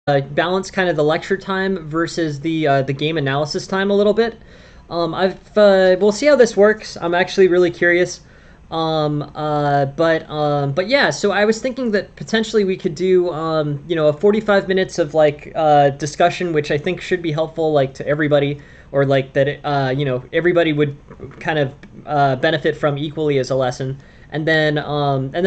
balance kind of the lecture time versus the game analysis time a little bit. We'll see how this works. I'm actually really curious. But yeah. So I was thinking that potentially we could do a 45 minutes of like discussion, which I think should be helpful like to everybody, or like that everybody would kind of benefit from equally as a lesson. And then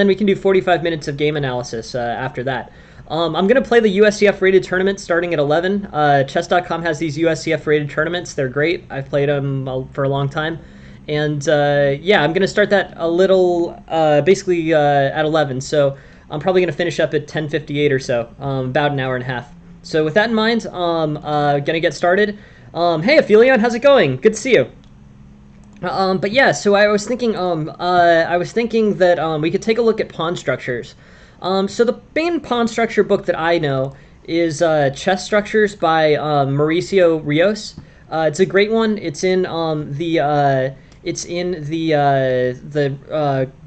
we can do 45 minutes of game analysis after that. I'm going to play the USCF rated tournament starting at 11. Chess.com has these USCF rated tournaments. They're great. I've played them for a long time. And yeah, I'm going to start that a little, basically at 11. So I'm probably going to finish up at 10:58 or so, about an hour and a half. So with that in mind, going to get started. Hey, Aphelion, how's it going? Good to see you. But yeah, so I was thinking that we could take a look at pawn structures. So the main pawn structure book that I know is Chess Structures by Mauricio Rios. It's a great one. It's in the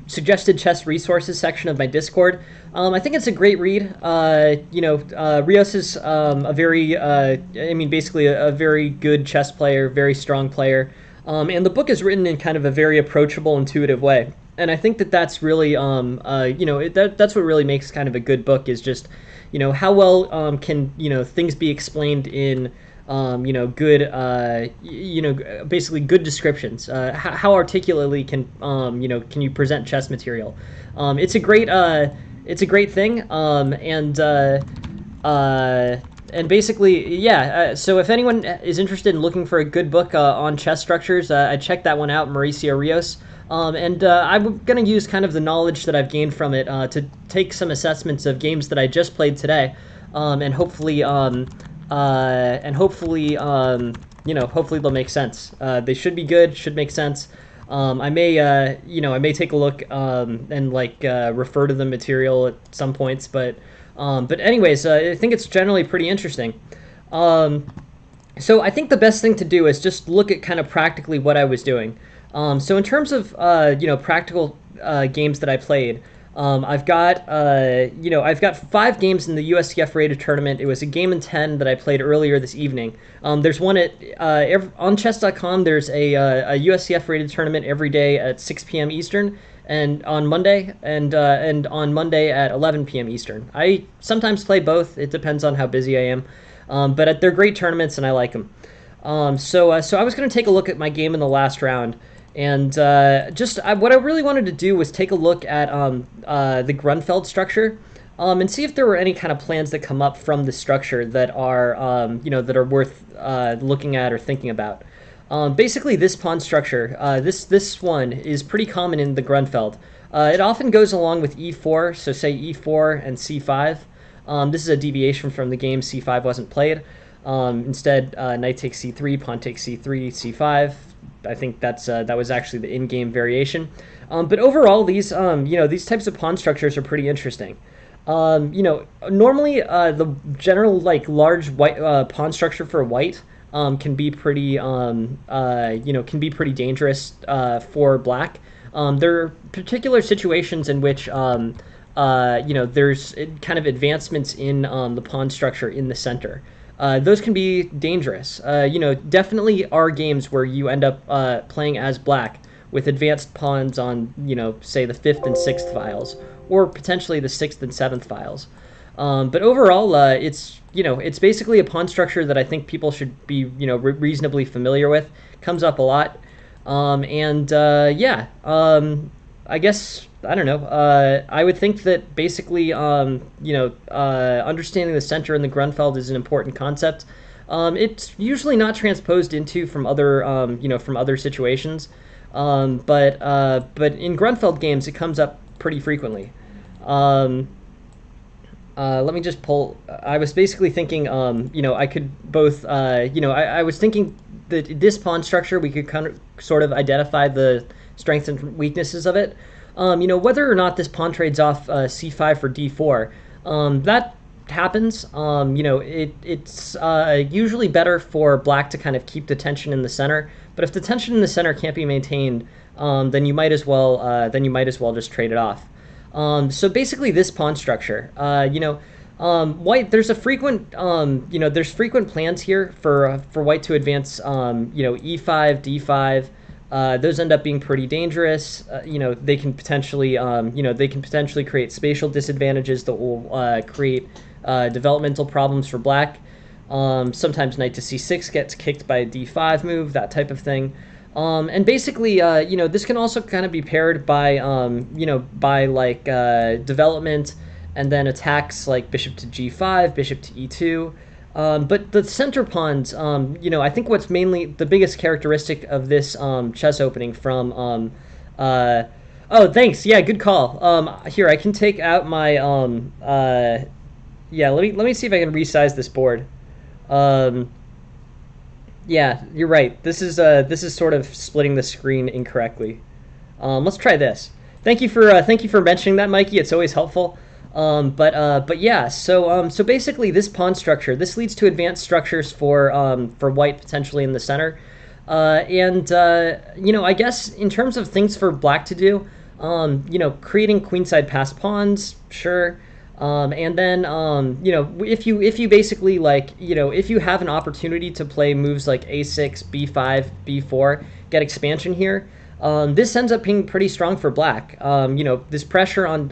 suggested chess resources section of my Discord. I think it's a great read. Rios is basically a very good chess player, very strong player. And the book is written in kind of a very approachable, intuitive way. And I think that that's really, that's what really makes kind of a good book is just, how well can, things be explained in, good, basically good descriptions. How articulately can you present chess material? It's a great thing. And basically, yeah. So if anyone is interested in looking for a good book on chess structures, I checked that one out, Mauricio Rios. I'm going to use kind of the knowledge that I've gained from it to take some assessments of games that I just played today, hopefully hopefully they'll make sense. They should be good, should make sense. I may take a look and refer to the material at some points, but anyways, I think it's generally pretty interesting. So I think the best thing to do is just look at kind of practically what I was doing. So in terms of practical games that I played, I've got 5 games in the USCF rated tournament. It was a game in 10 that I played earlier this evening. There's one on chess.com. There's a USCF rated tournament every day at 6 p.m. Eastern, and on Monday on Monday at 11 p.m. Eastern. I sometimes play both. It depends on how busy I am. But they're great tournaments and I like them. So I was going to take a look at my game in the last round. And what I really wanted to do was take a look at the Grunfeld structure, and see if there were any kind of plans that come up from the structure that are worth looking at or thinking about. Basically, this pawn structure, this one is pretty common in the Grunfeld. It often goes along with e4, so say e4 and c5. This is a deviation from the game. C5 wasn't played. Instead, knight takes c3, pawn takes c3, c5. I think that was actually the in-game variation. But overall, these types of pawn structures are pretty interesting. Normally the general large white pawn structure for white can be pretty dangerous for black. There are particular situations in which there's kind of advancements in the pawn structure in the center. Those can be dangerous. Definitely are games where you end up playing as black with advanced pawns on, say the 5th and 6th files, or potentially the 6th and 7th files. But overall, it's basically a pawn structure that I think people should be, reasonably familiar with. Comes up a lot. I guess, I don't know. I would think that basically, understanding the center in the Grunfeld is an important concept. It's usually not transposed into from other situations. But in Grunfeld games, it comes up pretty frequently. Let me just pull. I was basically thinking, I could both, I was thinking that this pawn structure, we could kind of sort of identify the strengths and weaknesses of it. Whether or not this pawn trades off c5 for d4, that happens. It's usually better for black to kind of keep the tension in the center. But if the tension in the center can't be maintained, then you might as well just trade it off. So basically, this pawn structure, White, there's a frequent, there's frequent plans here for white to advance, e5, d5. Those end up being pretty dangerous. They can potentially, they can potentially create spatial disadvantages that will create developmental problems for black. Sometimes knight to c6 gets kicked by a d5 move, that type of thing. And basically, this can also kind of be paired by, development and then attacks like bishop to g5, bishop to e2. But the center pawns, I think what's mainly the biggest characteristic of this chess opening from, oh, thanks, yeah, good call. Here, I can take out my, yeah, let me see if I can resize this board. Yeah, you're right. This is sort of splitting the screen incorrectly. Let's try this. Thank you for mentioning that, Mikey. It's always helpful. But yeah. So basically, this pawn structure this leads to advanced structures for white potentially in the center. I guess in terms of things for black to do, creating queenside passed pawns, sure. And then if you basically if you have an opportunity to play moves like a6, b5, b4, get expansion here, this ends up being pretty strong for black. This pressure on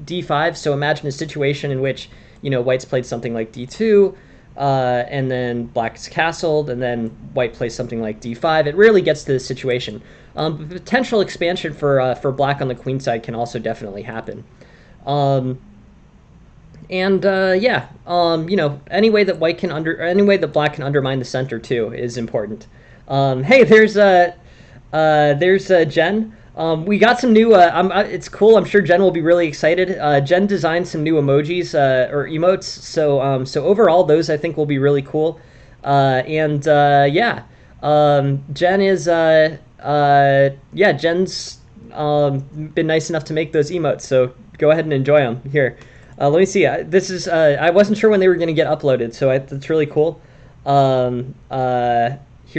d5. So imagine a situation in which white's played something like d2, and then black's castled, and then white plays something like d5. It rarely gets to this situation. Potential expansion for black on the queen side can also definitely happen. Any way that black can undermine the center too is important. Hey, there's Jen. We got some new. It's cool. I'm sure Jen will be really excited. Jen designed some new emojis or emotes. So overall, those I think will be really cool. Jen is Jen's been nice enough to make those emotes. So go ahead and enjoy them. Here, let me see. This is I wasn't sure when they were going to get uploaded, so it's really cool. Here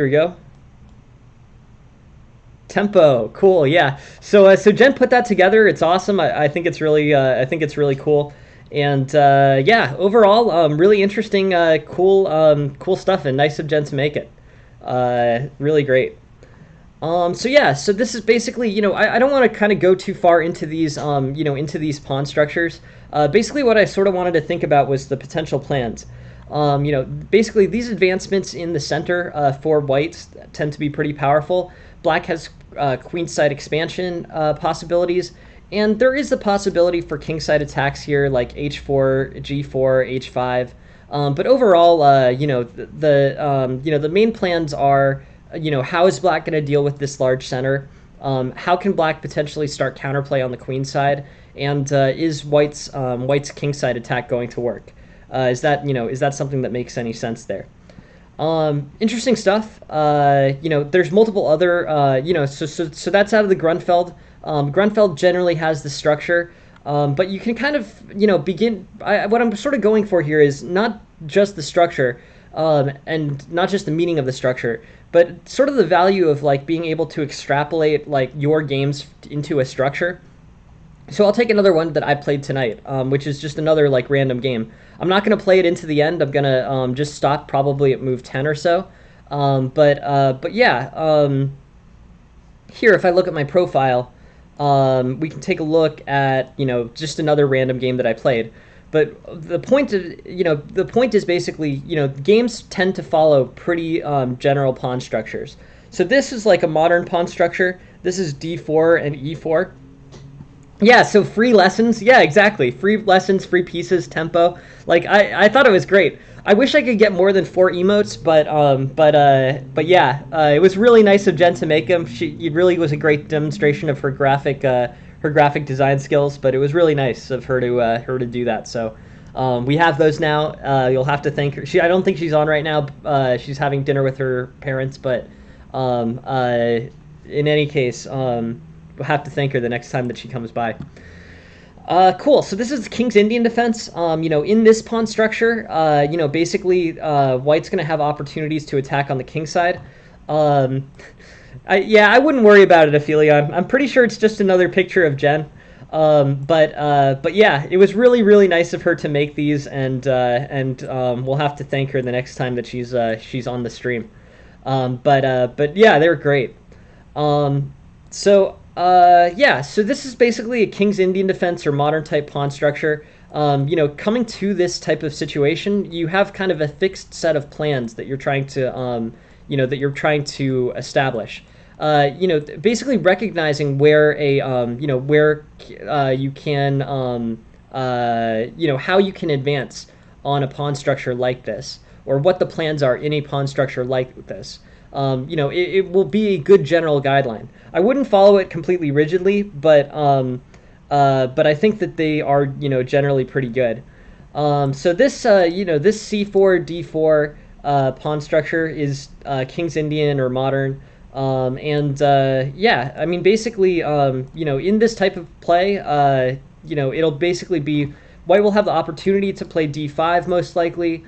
we go. Tempo, cool, yeah. So Jen put that together. It's awesome. I think it's really cool. And overall, really interesting, cool stuff, and nice of Jen to make it. Really great. So this is basically, I don't want to kind of go too far into these, into these pawn structures. Basically what I sort of wanted to think about was the potential plans. Basically these advancements in the center for whites tend to be pretty powerful. Black has queenside expansion possibilities, and there is the possibility for kingside attacks here, like h4, g4, h5. But overall, the main plans are, how is black going to deal with this large center? How can black potentially start counterplay on the queen side? And is white's kingside attack going to work? Is that something that makes any sense there? Interesting stuff. There's multiple other, so that's out of the Grunfeld. Grunfeld generally has the structure, but you can kind of, begin. What I'm sort of going for here is not just the structure, and not just the meaning of the structure, but sort of the value of being able to extrapolate your games into a structure. So I'll take another one that I played tonight, which is just another random game. I'm not going to play it into the end. I'm going to just stop probably at move 10 or so. Here, if I look at my profile, we can take a look at just another random game that I played. But the point is basically games tend to follow pretty general pawn structures. So this is like a modern pawn structure. This is d4 and e4. Yeah, so free lessons. Yeah, exactly. Free lessons, free pieces, tempo. I thought it was great. I wish I could get more than 4 emotes, but yeah, it was really nice of Jen to make them. It really was a great demonstration of her graphic design skills. But it was really nice of her to do that. So we have those now. You'll have to thank her. I don't think she's on right now. She's having dinner with her parents, but in any case. We'll have to thank her the next time that she comes by. Cool. So this is King's Indian defense. In this pawn structure, basically white's going to have opportunities to attack on the king side. I wouldn't worry about it, Ophelia. I'm pretty sure it's just another picture of Jen. But yeah, it was really really nice of her to make these, and we'll have to thank her the next time that she's on the stream. But yeah, they were great. Yeah, so this is basically a King's Indian defense or modern type pawn structure. Coming to this type of situation, you have kind of a fixed set of plans that you're trying to establish. Basically recognizing where you can, how you can advance on a pawn structure like this, or what the plans are in a pawn structure like this. It will be a good general guideline. I wouldn't follow it completely rigidly, but I think that they are, generally pretty good. So this C4 D4 pawn structure is King's Indian or modern. Yeah, I mean, basically, in this type of play, it'll basically be white will have the opportunity to play D5 most likely.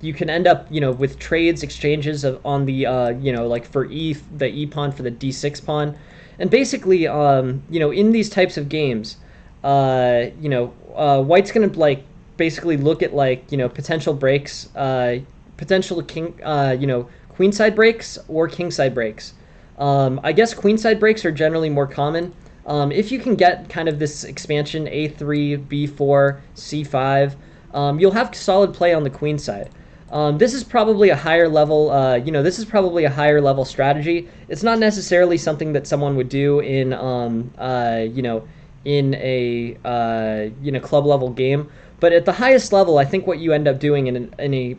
You can end up, with trades, exchanges on the, like for the E pawn for the D6 pawn. And basically, in these types of games, white's going to, like, basically look at, like, potential breaks, potential queenside breaks or kingside breaks. I guess queenside breaks are generally more common. If you can get kind of this expansion A3, B4, C5, you'll have solid play on the queen side. This is probably a higher level. This is probably a higher level strategy. It's not necessarily something that someone would do in a club level game. But at the highest level, I think what you end up doing in a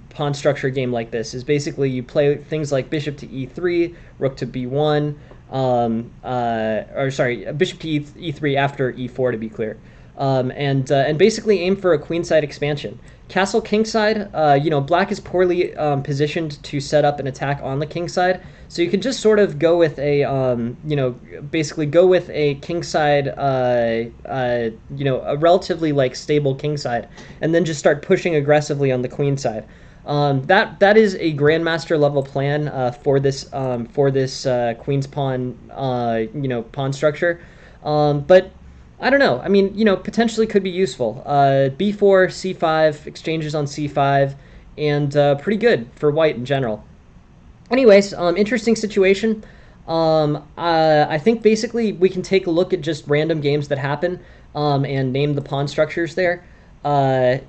pawn structure game like this is basically you play things like bishop to E3, rook to B1, bishop to E3 after E4 to be clear, and basically aim for a queenside expansion. Castle kingside, black is poorly positioned to set up an attack on the kingside, so you can just sort of go with basically go with a kingside, a relatively like stable kingside, and then just start pushing aggressively on the queen side. That is a grandmaster level plan for this queen's pawn pawn structure, but I don't know. I mean, potentially could be useful. B4, C5, exchanges on C5, and pretty good for white in general. Anyways, interesting situation. I think basically we can take a look at just random games that happen and name the pawn structures there. I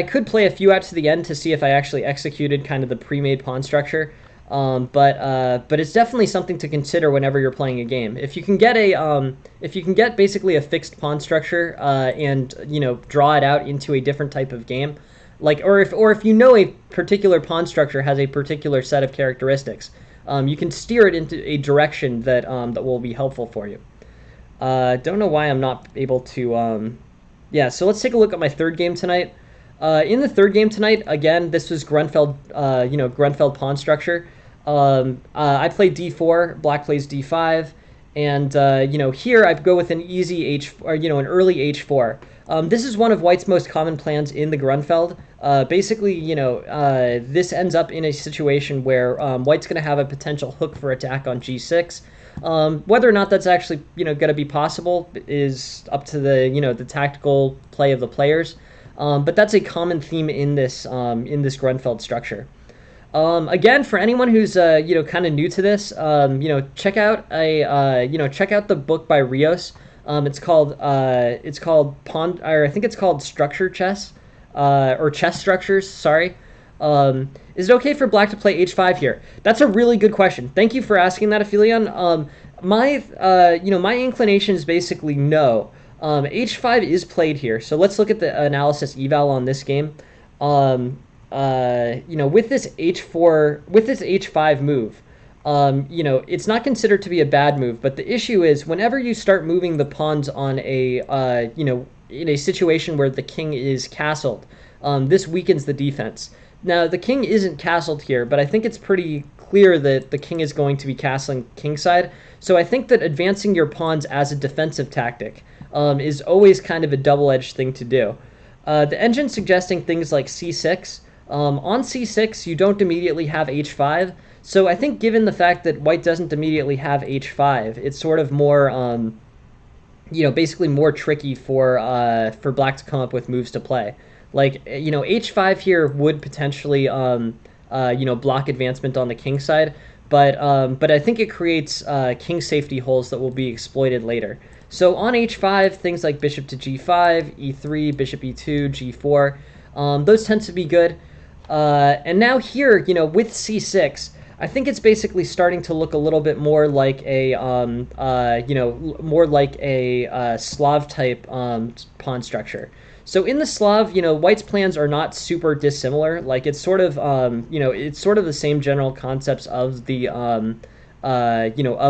could play a few out to the end to see if I actually executed kind of the pre-made pawn structure. But it's definitely something to consider whenever you're playing a game. If you can get basically a fixed pawn structure and draw it out into a different type of game, like or if a particular pawn structure has a particular set of characteristics, you can steer it into a direction that will be helpful for you. Don't know why I'm not able to. Yeah, so let's take a look at my third game tonight. In the third game tonight, again, this was Grunfeld, Grunfeld pawn structure. I play D4, black plays D5, and here I go with an easy H, or an early H4. This is one of white's most common plans in the Grunfeld. Basically, this ends up in a situation where white's going to have a potential hook for attack on G6. Whether or not that's actually going to be possible is up to the tactical play of the players. But that's a common theme in this Grunfeld structure. Again, for anyone who's kind of new to this, check out the book by Rios. It's called pawn, or I think it's called Structure Chess, or Chess Structures. Sorry. Is it okay for black to play H5 here? That's a really good question. Thank you for asking that, Aphelion. My inclination is basically no. H5 is played here, so let's look at the analysis eval on this game. With this H5 move, it's not considered to be a bad move, but the issue is whenever you start moving the pawns on in a situation where the king is castled, this weakens the defense. Now, the king isn't castled here, but I think it's pretty clear that the king is going to be castling kingside, so I think that advancing your pawns as a defensive tactic is always kind of a double-edged thing to do. The engine suggesting things like C6. On C6, you don't immediately have H5, So I think given the fact that white doesn't immediately have h5, it's sort of more basically more tricky for black to come up with moves to play. Like h5 here would potentially block advancement on the king side, but I think it creates king safety holes that will be exploited later. So on h5, things like bishop to g5, e3, bishop e2, g4, those tend to be good. And now here, with c6, I think it's basically starting to look a little bit more like a, Slav type pawn structure. So in the Slav, White's plans are not super dissimilar. Like it's sort of, it's sort of the same general concepts of the, of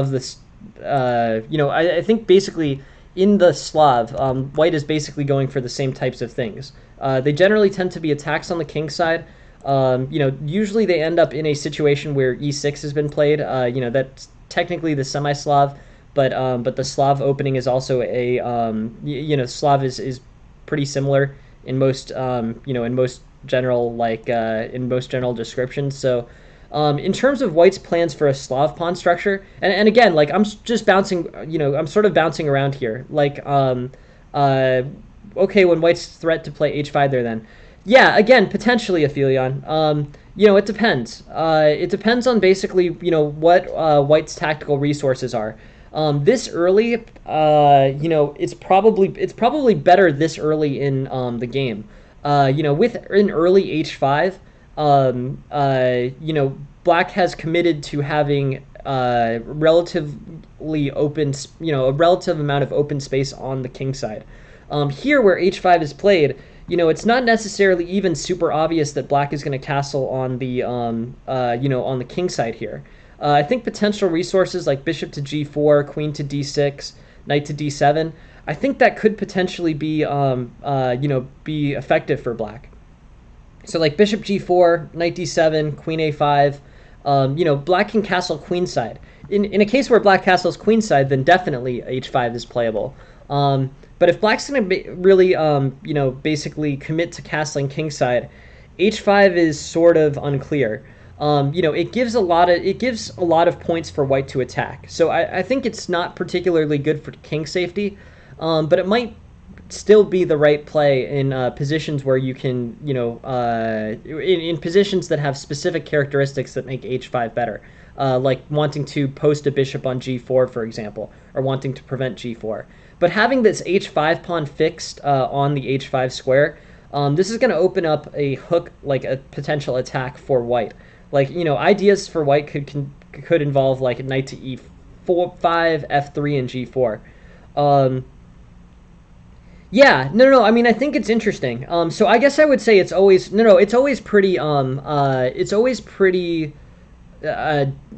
this, I think basically in the Slav, White is basically going for the same types of things. They generally tend to be attacks on the king side. Usually they end up in a situation where e6 has been played. That's technically the semi-Slav, but the Slav opening is also a, Slav is pretty similar in most, in most general in most general descriptions. So, in terms of White's plans for a Slav pawn structure, and again, like I'm just bouncing, I'm sort of bouncing around here. Like, okay, when White's threat to play h5 there, then. Yeah, again, potentially Aphelion. It depends. It depends on basically, what White's tactical resources are. This early, it's probably better this early in the game. With an early h5, Black has committed to having relatively open, a relative amount of open space on the king side. Here, where h5 is played, it's not necessarily even super obvious that Black is going to castle on the, on the king side here. I think potential resources like bishop to g4, queen to d6, knight to d7, I think that could potentially be, be effective for Black. So like bishop g4, knight d7, queen a5, Black can castle queenside. In a case where Black castles queenside, then definitely h5 is playable. But if Black's going to really, basically commit to castling kingside, h5 is sort of unclear. It gives a lot of points for White to attack. So I think it's not particularly good for king safety, but it might still be the right play in positions where you can, in positions that have specific characteristics that make h5 better, like wanting to post a bishop on g4, for example, or wanting to prevent g4. But having this h5 pawn fixed on the h5 square, this is going to open up a hook, like a potential attack for White. Like, ideas for White could involve like a knight to e4, 5, f3, and g4. Yeah, no. I mean, I think it's interesting. So I guess I would say it's always it's always pretty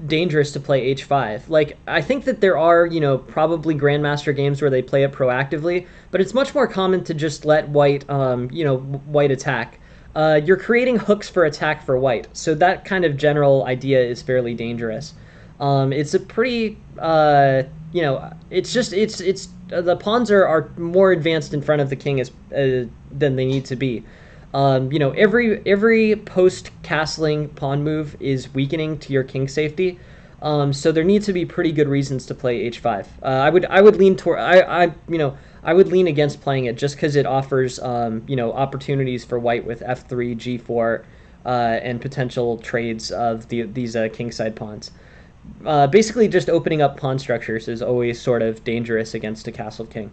dangerous to play h5. Like, I think that there are, probably grandmaster games where they play it proactively, but it's much more common to just let White, White attack. You're creating hooks for attack for White, so that kind of general idea is fairly dangerous. It's a pretty, it's the pawns are more advanced in front of the king than they need to be. Every post-castling pawn move is weakening to your king safety, so there needs to be pretty good reasons to play h5. I would lean toward I would lean against playing it just because it offers opportunities for White with f3, g4, and potential trades of these kingside pawns. Basically, just opening up pawn structures is always sort of dangerous against a castled king.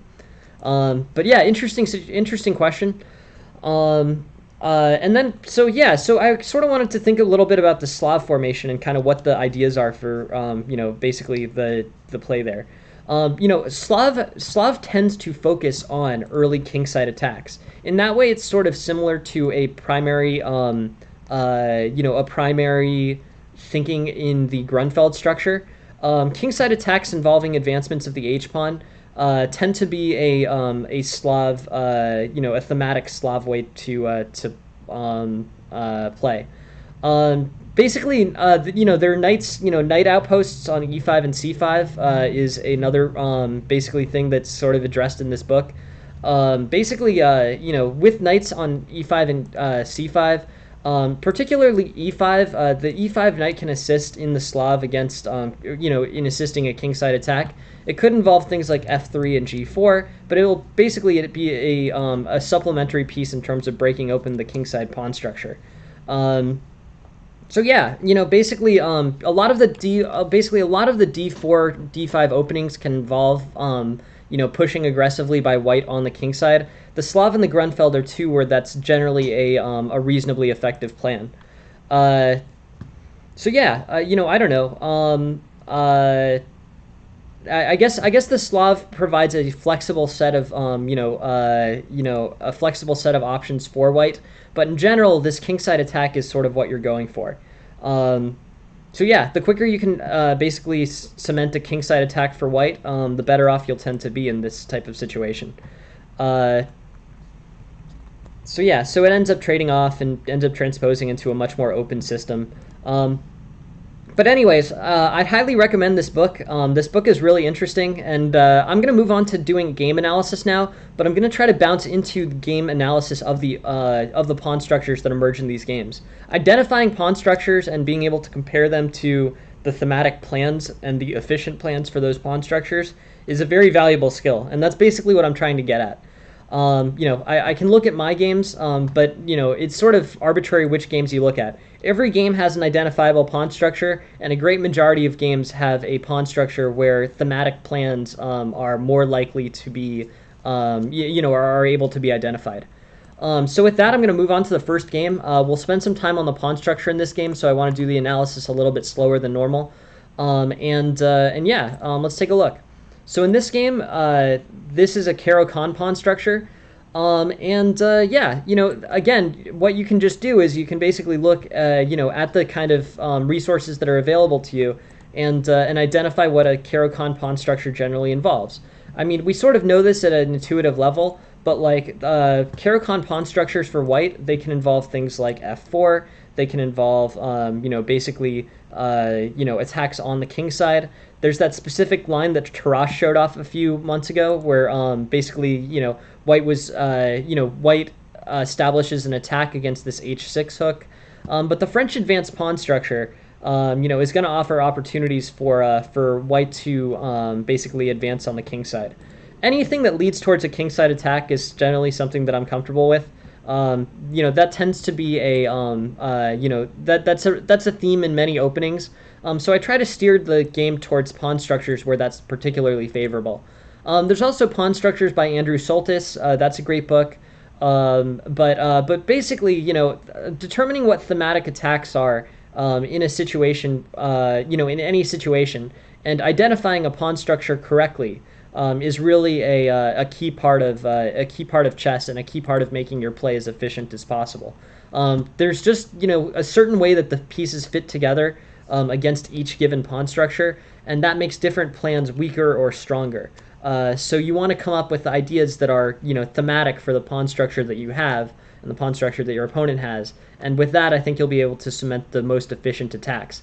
But yeah, interesting question. And then, so I sort of wanted to think a little bit about the Slav formation and kind of what the ideas are for, basically the play there. Slav tends to focus on early kingside attacks. In that way, it's sort of similar to a primary, a primary thinking in the Grunfeld structure. Kingside attacks involving advancements of the h-pawn tend to be a Slav, a thematic Slav way to play. Basically, their knights, knight outposts on e5 and c5 is another basically thing that's sort of addressed in this book. Basically, with knights on e5 and c5, Particularly e5. The e5 knight can assist in the Slav against, in assisting a kingside attack. It could involve things like f3 and g4, but it will basically be a supplementary piece in terms of breaking open the kingside pawn structure. So yeah, basically, a lot of the d4, d5 openings can involve, pushing aggressively by white on the king side. The Slav and the Grunfeld are two where that's generally a reasonably effective plan. So yeah, I don't know. I guess the Slav provides a flexible set of a flexible set of options for white, but in general, this kingside attack is sort of what you're going for. So yeah, the quicker you can basically cement a kingside attack for white, the better off you'll tend to be in this type of situation. So yeah, so it ends up trading off and ends up transposing into a much more open system. But anyways, I'd highly recommend this book. This book is really interesting, and I'm going to move on to doing game analysis now, but I'm going to try to bounce into game analysis of the pawn structures that emerge in these games. Identifying pawn structures and being able to compare them to the thematic plans and the efficient plans for those pawn structures is a very valuable skill, and that's basically what I'm trying to get at. I can look at my games, but it's sort of arbitrary which games you look at. Every game has an identifiable pawn structure, and a great majority of games have a pawn structure where thematic plans are more likely to be, are able to be identified. So with that, I'm going to move on to the first game. We'll spend some time on the pawn structure in this game, so I want to do the analysis a little bit slower than normal. Let's take a look. So in this game, this is a Keracon pawn structure. Again, what you can just do is you can basically look, at the kind of resources that are available to you and identify what a Keracon pawn structure generally involves. I mean, we sort of know this at an intuitive level, but like Keracon pawn structures for white, they can involve things like f4. They can involve, attacks on the king side. There's that specific line that Tarash showed off a few months ago, where white was, white establishes an attack against this h6 hook. But the French advanced pawn structure, is going to offer opportunities for white to basically advance on the king side. Anything that leads towards a king side attack is generally something that I'm comfortable with. That tends to be that's a theme in many openings. So I try to steer the game towards pawn structures where that's particularly favorable. There's also Pawn Structures by Andrew Soltis. That's a great book. But basically, determining what thematic attacks are in a situation, in any situation, and identifying a pawn structure correctly is really a key part of chess and a key part of making your play as efficient as possible. There's just a certain way that the pieces fit together against each given pawn structure, and that makes different plans weaker or stronger. So you want to come up with ideas that are thematic for the pawn structure that you have and the pawn structure that your opponent has, and with that, I think you'll be able to cement the most efficient attacks.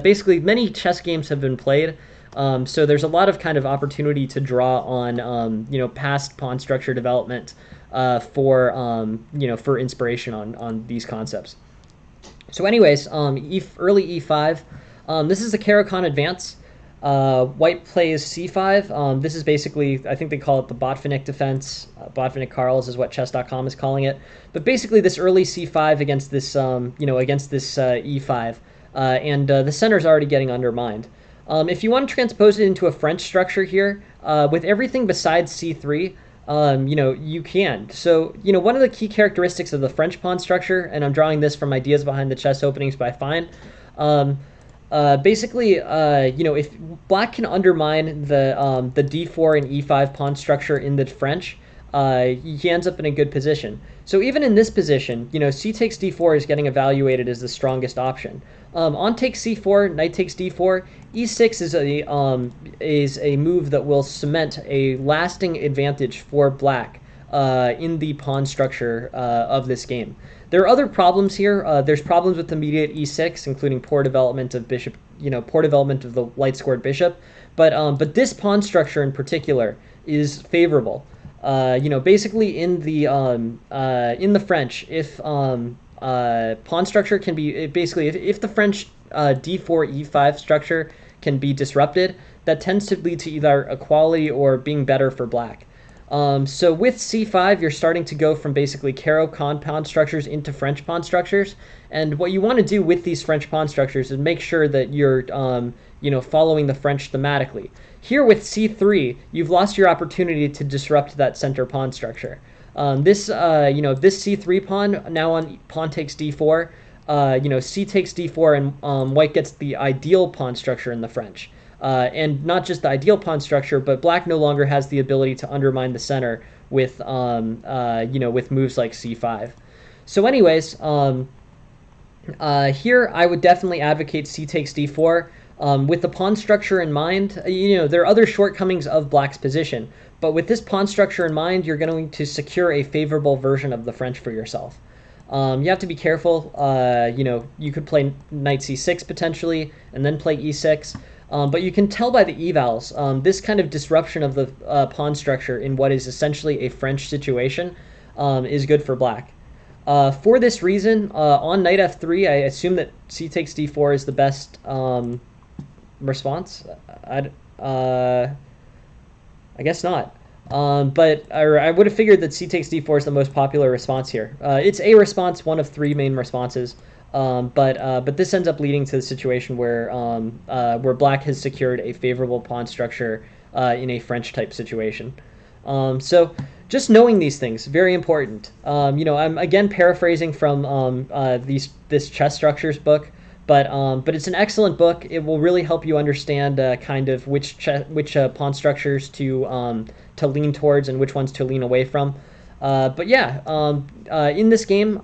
Basically many chess games have been played, so there's a lot of kind of opportunity to draw on past pawn structure development for inspiration on these concepts. So anyways, early e5. This is the Keracon Advance. White plays c5. This is basically, I think they call it the Botvinnik defense. Botvinnik Karls is what chess.com is calling it. But basically this early c5 against this, e5. The center's already getting undermined. If you want to transpose it into a French structure here, with everything besides c3, you can. So, one of the key characteristics of the French pawn structure, and I'm drawing this from Ideas Behind the Chess Openings by Fine, if black can undermine the d4 and e5 pawn structure in the French, he ends up in a good position. So even in this position, c takes d4 is getting evaluated as the strongest option. On takes c4, knight takes d4, e6 is a move that will cement a lasting advantage for black in the pawn structure of this game. There are other problems here. There's problems with immediate e6, including poor development of bishop, poor development of the light squared bishop. But this pawn structure in particular is favorable. Basically in the French, if pawn structure can be basically if the French d4 e5 structure can be disrupted, that tends to lead to either equality or being better for black. So with c5, you're starting to go from basically Keracon pawn structures into French pawn structures. And what you want to do with these French pawn structures is make sure that you're following the French thematically. Here with c3, you've lost your opportunity to disrupt that center pawn structure. This c3 pawn now on pawn takes d4. C takes d4, and white gets the ideal pawn structure in the French. And not just the ideal pawn structure, but black no longer has the ability to undermine the center with with moves like c5. So, anyways, here I would definitely advocate c takes d4. With the pawn structure in mind, there are other shortcomings of black's position, but with this pawn structure in mind, you're going to secure a favorable version of the French for yourself. You have to be careful. You could play knight c6 potentially, and then play e6. But you can tell by the evals, this kind of disruption of the pawn structure in what is essentially a French situation is good for black. For this reason, on knight f3, I assume that c takes d4 is the best response. I guess not. But I would have figured that c takes d4 is the most popular response here. It's a response, one of three main responses. But this ends up leading to the situation where black has secured a favorable pawn structure in a French type situation. So just knowing these things, very important. I'm again paraphrasing from this chess structures book, but it's an excellent book. It will really help you understand kind of which pawn structures to lean towards and which ones to lean away from. In this game,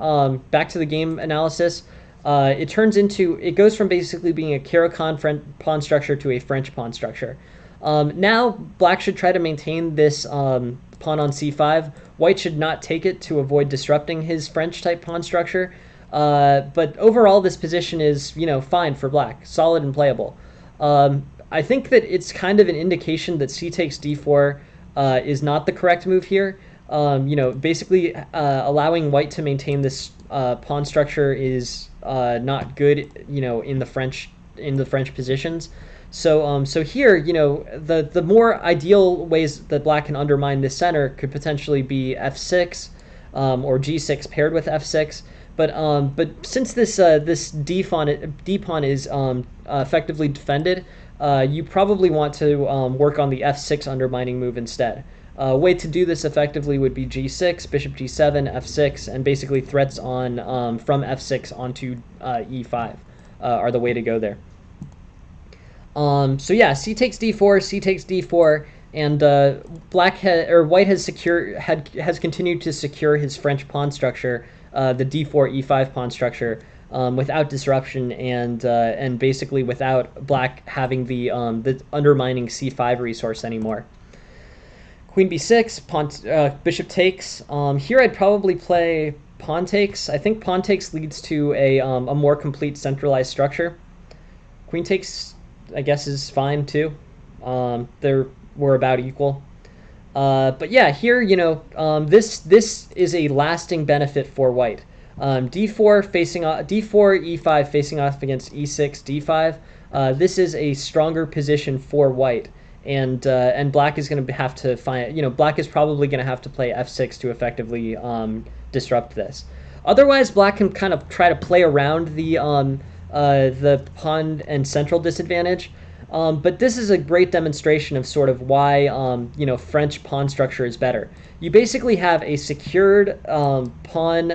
back to the game analysis. It goes from basically being a Keracon pawn structure to a French pawn structure. Now, black should try to maintain this pawn on c5. White should not take it to avoid disrupting his French-type pawn structure. But overall, this position is, fine for black, solid and playable. I think that it's kind of an indication that c takes d4 is not the correct move here. Basically allowing white to maintain this pawn structure is not good, in the French positions. So here, the more ideal ways that black can undermine this center could potentially be f6 or g6 paired with f6. But since this d pawn is effectively defended, you probably want to work on the f6 undermining move instead. Way to do this effectively would be g6, bishop g7, f6, and basically threats on from f6 onto e5 are the way to go there. C takes d4, c takes d4, and white has continued to secure his French pawn structure, the d4 e5 pawn structure, without disruption and basically without black having the undermining c5 resource anymore. Queen b6, bishop takes. Here I'd probably play pawn takes. I think pawn takes leads to a more complete centralized structure. Queen takes, I guess, is fine too. We're about equal. Here, this is a lasting benefit for white. D4 e5 facing off against e6 d5. This is a stronger position for white. And black is going to have to find, black is probably going to have to play f6 to effectively disrupt this. Otherwise, black can kind of try to play around the pawn and central disadvantage. But this is a great demonstration of sort of why French pawn structure is better. You basically have a secured pawn.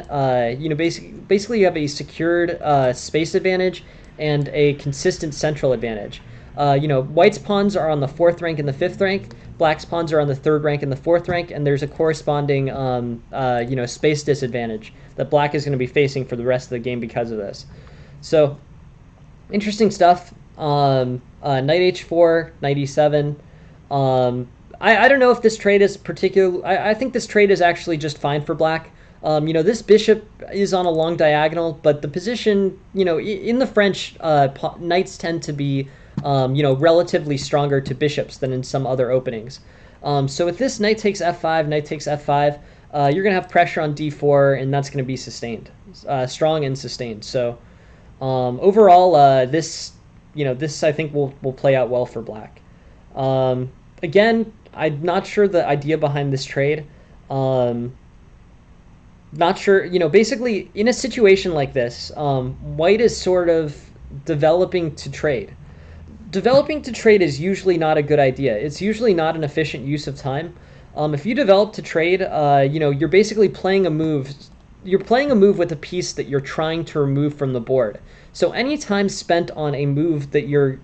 Basically you have a secured space advantage and a consistent central advantage. White's pawns are on the 4th rank and the 5th rank. Black's pawns are on the 3rd rank and the 4th rank, and there's a corresponding, space disadvantage that black is going to be facing for the rest of the game because of this. So, interesting stuff. Knight h4, knight e7. I don't know if this trade is particular. I think this trade is actually just fine for black. This bishop is on a long diagonal, but the position, in the French, knights tend to be relatively stronger to bishops than in some other openings. So with this knight takes f5, knight takes f5, you're going to have pressure on d4, and that's going to be sustained, strong and sustained. So overall, this I think will play out well for black. Again, I'm not sure the idea behind this trade. Not sure, basically in a situation like this, white is sort of developing to trade. Developing to trade is usually not a good idea. It's usually not an efficient use of time. If you develop to trade, you're basically playing a move. You're playing a move with a piece that you're trying to remove from the board. So any time spent on a move that you're,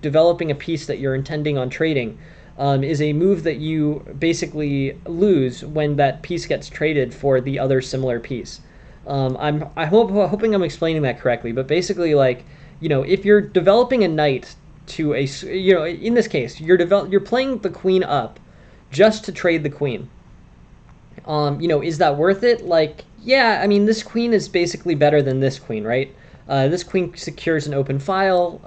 developing a piece that you're intending on trading, is a move that you basically lose when that piece gets traded for the other similar piece. Hoping I'm explaining that correctly, but basically, like, if you're developing a knight to a, in this case, you're playing the queen up just to trade the queen. Is that worth it? Like, yeah, I mean, this queen is basically better than this queen, right? This queen secures an open file.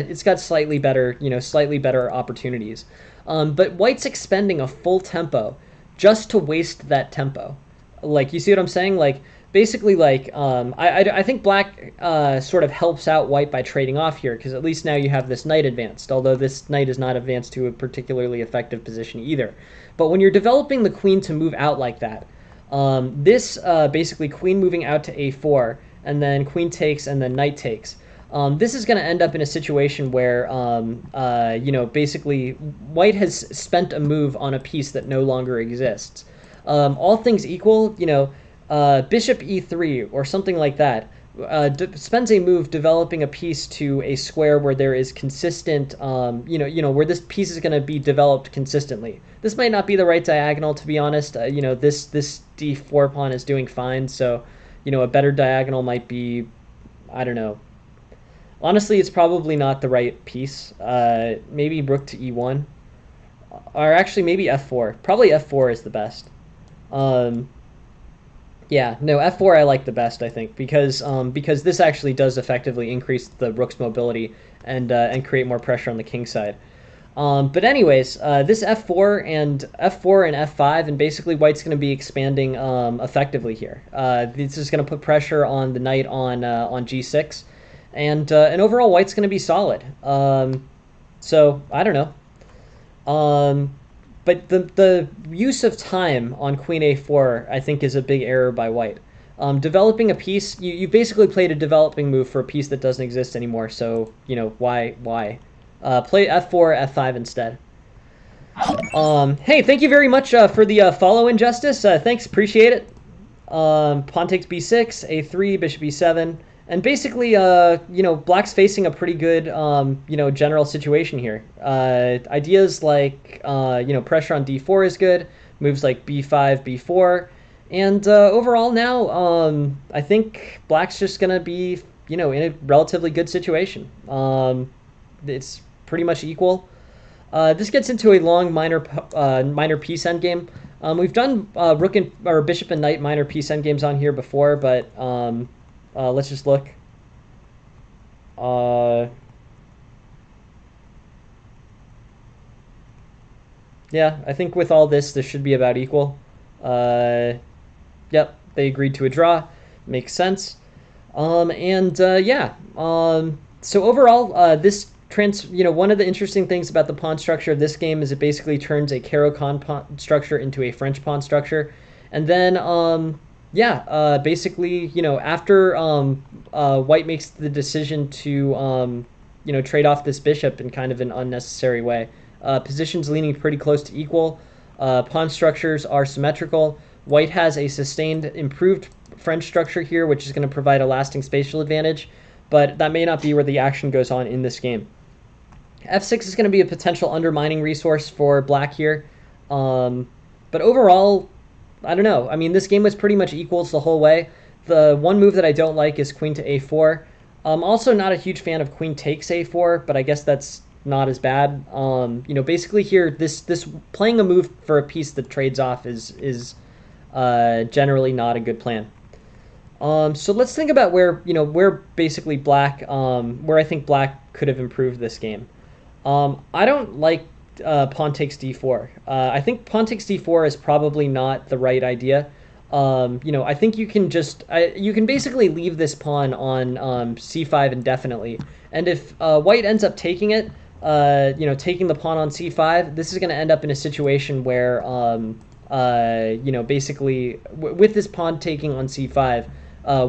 It's got slightly better opportunities. But white's expending a full tempo just to waste that tempo. Like, you see what I'm saying? Like, basically, like, I think black sort of helps out white by trading off here, because at least now you have this knight advanced, although this knight is not advanced to a particularly effective position either. But when you're developing the queen to move out like that, this basically queen moving out to a4, and then queen takes, and then knight takes. This is going to end up in a situation where, basically white has spent a move on a piece that no longer exists. All things equal, bishop e3 or something like that spends a move developing a piece to a square where there is consistent, where this piece is going to be developed consistently. This might not be the right diagonal, to be honest. This d4 pawn is doing fine, so, a better diagonal might be, I don't know. Honestly, it's probably not the right piece. Maybe rook to e1. Or actually, maybe f4. Probably f4 is the best. Yeah, no, f4 I like the best, I think, because this actually does effectively increase the rook's mobility and create more pressure on the king side. But anyways, this f4 and f5, and basically white's going to be expanding effectively here. This is going to put pressure on the knight on g6, and overall white's going to be solid. So I don't know. But the use of time on queen a4, I think, is a big error by white. Developing a piece, you basically played a developing move for a piece that doesn't exist anymore, so, why? Play f4, f5 instead. Hey, thank you very much for the follow, Injustice. Thanks, appreciate it. Pawn takes b6, a3, bishop e7. And basically, black's facing a pretty good, general situation here. Ideas like, pressure on d4 is good. Moves like b5, b4. And overall now, I think black's just going to be, in a relatively good situation. It's pretty much equal. This gets into a long minor piece endgame. We've done bishop and knight minor piece endgames on here before, but... let's just look. Yeah, I think with all this should be about equal. Yep, they agreed to a draw. Makes sense. So overall, this one of the interesting things about the pawn structure of this game is it basically turns a Keracon pawn structure into a French pawn structure, and then basically, after white makes the decision to, trade off this bishop in kind of an unnecessary way, positions leaning pretty close to equal, pawn structures are symmetrical. White has a sustained, improved French structure here, which is going to provide a lasting spatial advantage, but that may not be where the action goes on in this game. f6 is going to be a potential undermining resource for black here, but overall, I don't know. I mean, this game was pretty much equals the whole way. The one move that I don't like is queen to a4. I'm also not a huge fan of queen takes a4, but I guess that's not as bad. Basically here, this playing a move for a piece that trades off is generally not a good plan. So let's think about where basically black, where I think black could have improved this game. I don't like pawn takes d4. I think pawn takes d4 is probably not the right idea. I think you can you can basically leave this pawn on c5 indefinitely. And if white ends up taking it, taking the pawn on c5, this is going to end up in a situation where, basically with this pawn taking on c5,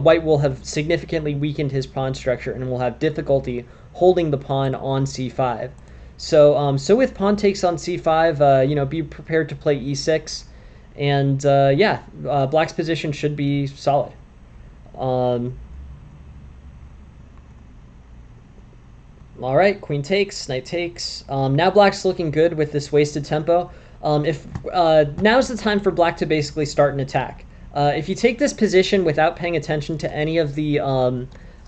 white will have significantly weakened his pawn structure and will have difficulty holding the pawn on c5. So with pawn takes on c5, be prepared to play e6, and black's position should be solid. All right, queen takes, knight takes. Now black's looking good with this wasted tempo. If now's the time for black to basically start an attack. If you take this position without paying attention to any of the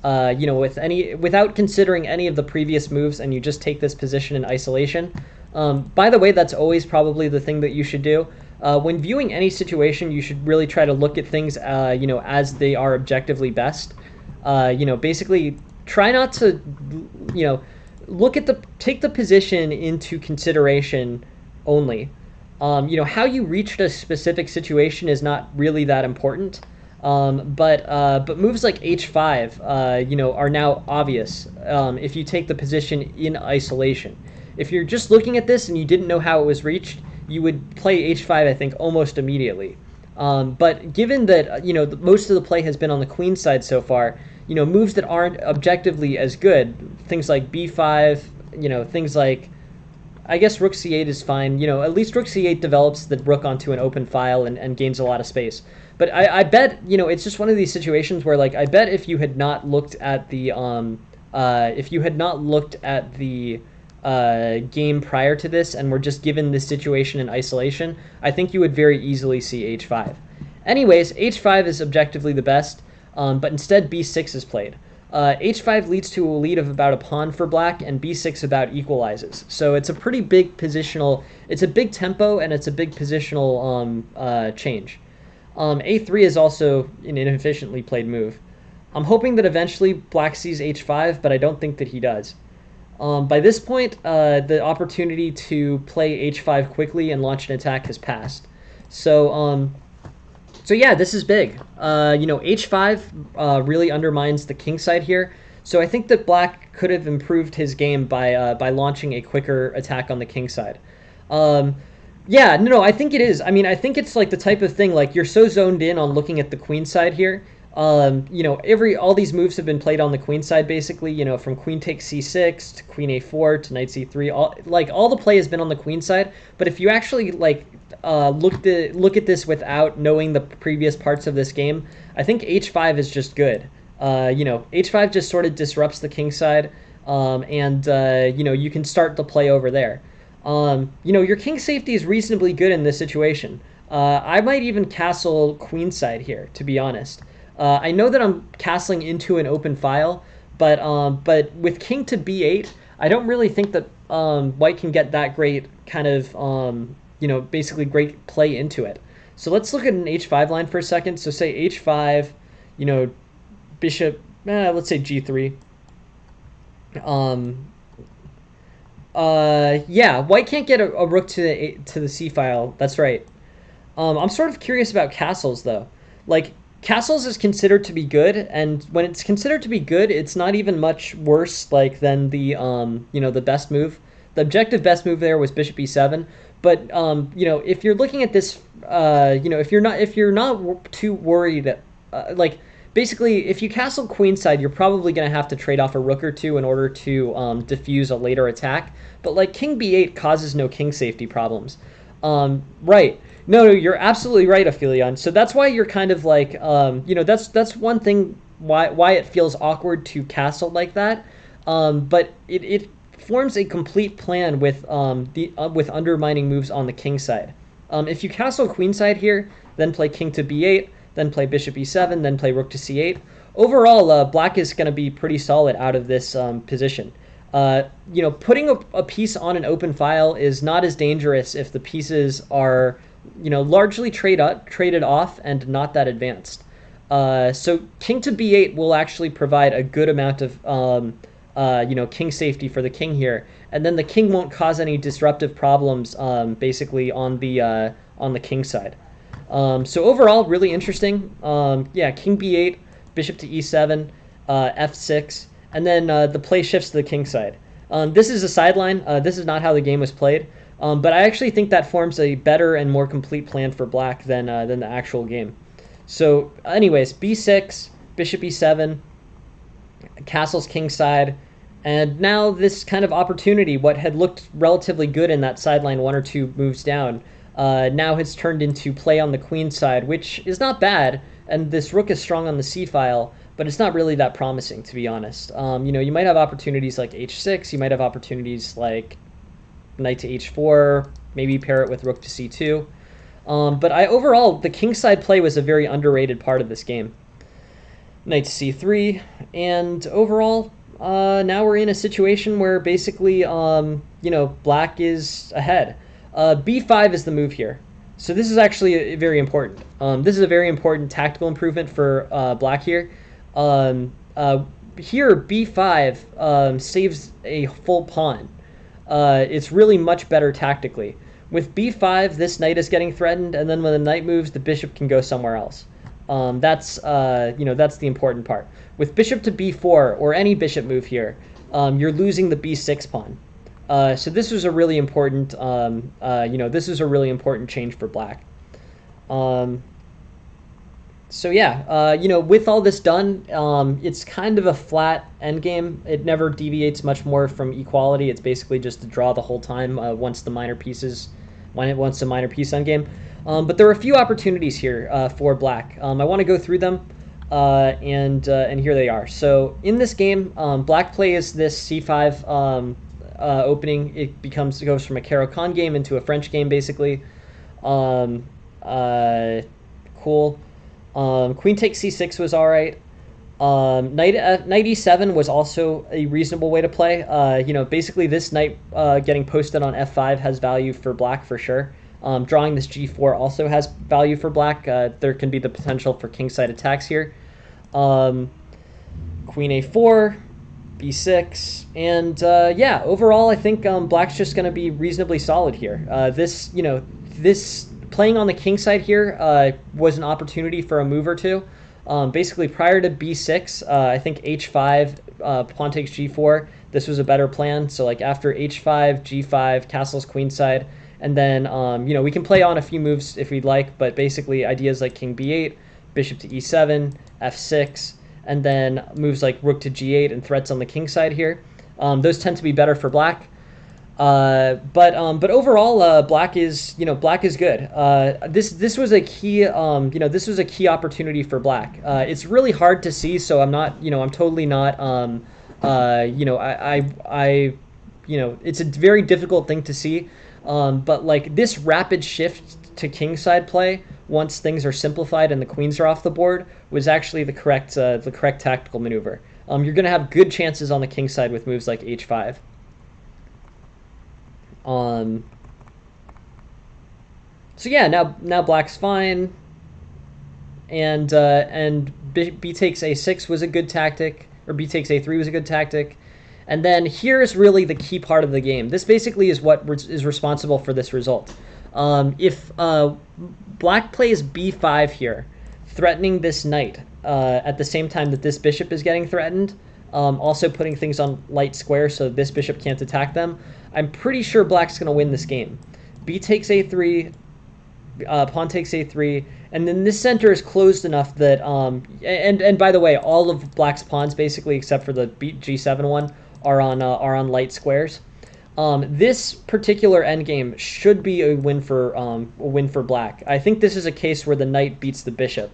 without considering any of the previous moves, and you just take this position in isolation. By the way, that's always probably the thing that you should do. When viewing any situation, you should really try to look at things, as they are objectively best. Basically try not to, take the position into consideration only. How you reached a specific situation is not really that important. But moves like h5, are now obvious if you take the position in isolation. If you're just looking at this and you didn't know how it was reached, you would play h5, I think, almost immediately. But given that most of the play has been on the queen side so far, moves that aren't objectively as good, things like b5, things like, I guess rook c8 is fine. At least rook c8 develops the rook onto an open file and gains a lot of space. But I bet, it's just one of these situations where, like, I bet if you had not looked at the game prior to this and were just given this situation in isolation, I think you would very easily see h5. Anyways, h5 is objectively the best, but instead b6 is played. h5 leads to a lead of about a pawn for black, and b6 about equalizes. So it's a pretty big positional, it's a big tempo, and it's a big positional change. a3 is also an inefficiently played move. I'm hoping that eventually black sees h5, but I don't think that he does. By this point, the opportunity to play h5 quickly and launch an attack has passed. So yeah, this is big. h5 really undermines the king side here. So I think that black could have improved his game by launching a quicker attack on the king side. Yeah, no, I think it is. I mean, I think it's like the type of thing, like, you're so zoned in on looking at the queen side here. All these moves have been played on the queen side, basically, from queen takes c6 to queen a4 to knight c3. All the play has been on the queen side. But if you actually, look at this without knowing the previous parts of this game, I think h5 is just good. H5 just sort of disrupts the king side, and you can start the play over there. Your king safety is reasonably good in this situation. I might even castle queenside here, to be honest. I know that I'm castling into an open file, but with king to b8, I don't really think that white can get that great kind of basically great play into it. So let's look at an h5 line for a second. So say h5, bishop, let's say g3. Yeah, white can't get a rook to the c file. That's right. I'm sort of curious about castles, though. Like, castles is considered to be good, and when it's considered to be good, it's not even much worse than the the best move. The objective best move there was bishop e7. But if you're looking at this, if you're not too worried, basically, if you castle queenside, you're probably going to have to trade off a rook or two in order to diffuse a later attack. But king b8 causes no king safety problems. Right. No, you're absolutely right, Aphelion. So that's why you're kind of that's one thing why it feels awkward to castle like that. But it forms a complete plan with with undermining moves on the king side. If you castle queenside here, then play king to b8, then play bishop e7, then play rook to c8. Overall, black is going to be pretty solid out of this position. Putting a piece on an open file is not as dangerous if the pieces are, largely traded off and not that advanced. So king to b8 will actually provide a good amount of king safety for the king here, and then the king won't cause any disruptive problems basically on the king side. So overall, really interesting. Yeah, king b8, bishop to e7, f6, and then the play shifts to the king side. This is a sideline. This is not how the game was played, but I actually think that forms a better and more complete plan for black than the actual game. So, anyways, b6, bishop e7, castles king side, and now this kind of opportunity, what had looked relatively good in that sideline 1 or 2 moves down, now has turned into play on the queen side, which is not bad, and this rook is strong on the c file, but it's not really that promising, to be honest. You might have opportunities like h6, you might have opportunities like knight to h4, maybe pair it with rook to c2. But overall, the kingside play was a very underrated part of this game. Knight to c3, and overall, now we're in a situation where basically, black is ahead. b5 is the move here. So this is actually very important. This is a very important tactical improvement for black here. Here, b5 saves a full pawn. It's really much better tactically. With b5, this knight is getting threatened, and then when the knight moves, the bishop can go somewhere else. That's the important part. With bishop to b4 or any bishop move here, you're losing the b6 pawn. So this was a really important, this is a really important change for black. So yeah, with all this done, it's kind of a flat endgame. It never deviates much more from equality. It's basically just a draw the whole time once the minor piece endgame. But there are a few opportunities here for black. I want to go through them, and here they are. So in this game, black plays this c5 opening. It goes from a Keracon game into a French game, basically. Cool. Queen takes c6 was all right. Knight e7 was also a reasonable way to play. Basically this knight getting posted on f5 has value for black for sure. Drawing this g4 also has value for black. There can be the potential for kingside attacks here. Queen a4, b6, and yeah, overall I think black's just going to be reasonably solid here. This playing on the king side here was an opportunity for a move or two. Basically, prior to b6, I think h5, pawn takes g4, this was a better plan. So like after h5, g5, castles queenside, and then we can play on a few moves if we'd like, but basically ideas like king b8, bishop to e7, f6, and then moves like rook to g8 and threats on the king side here. Those tend to be better for black. But overall, black is good. This was a key this was a key opportunity for black. It's really hard to see, so I'm totally not it's a very difficult thing to see. But like this rapid shift to kingside play once things are simplified and the queens are off the board was actually the correct tactical maneuver. You're going to have good chances on the king side with moves like h5. So yeah, now black's fine, and b takes a6 was a good tactic, or b takes a3 was a good tactic, and then here's really the key part of the game. This basically is what is responsible for this result. If black plays b5 here, threatening this knight at the same time that this bishop is getting threatened, also putting things on light square so this bishop can't attack them, I'm pretty sure black's going to win this game. B takes a3, pawn takes a3, and then this center is closed enough that, and by the way, all of black's pawns basically except for the g7 one are on light squares. This particular endgame should be a win for black. I think this is a case where the knight beats the bishop,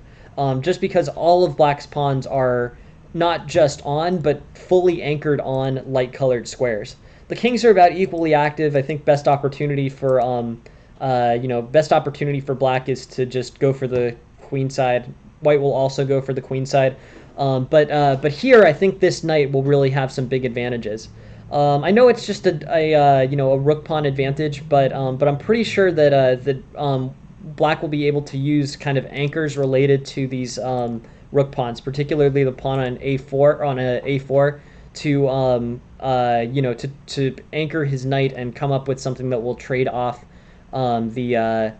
just because all of black's pawns are not just on, but fully anchored on light-colored squares. The kings are about equally active. I think best opportunity for black is to just go for the queen side. White will also go for the queen side, but here I think this knight will really have some big advantages. I know it's just a rook pawn advantage, but I'm pretty sure that black will be able to use kind of anchors related to these rook pawns, particularly the pawn on a4 to to anchor his knight and come up with something that will trade off the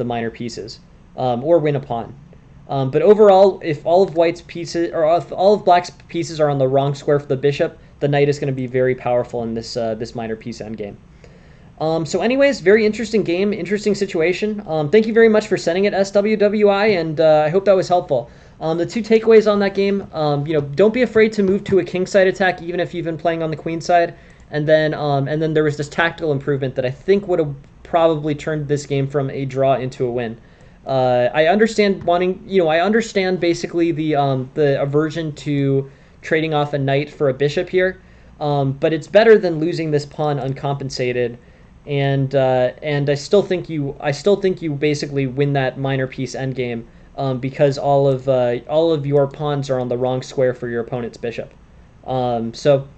minor pieces, or win a pawn. But overall, if all of white's pieces or if all of black's pieces are on the wrong square for the bishop, the knight is going to be very powerful in this minor piece endgame. So anyways, very interesting game, interesting situation. Thank you very much for sending it, SWWI, and I hope that was helpful. The two takeaways on that game, don't be afraid to move to a king side attack, even if you've been playing on the queen side. And then there was this tactical improvement that I think would have probably turned this game from a draw into a win. I understand basically the aversion to trading off a knight for a bishop here, but it's better than losing this pawn uncompensated. And I still think you basically win that minor piece endgame, because all of your pawns are on the wrong square for your opponent's bishop. So,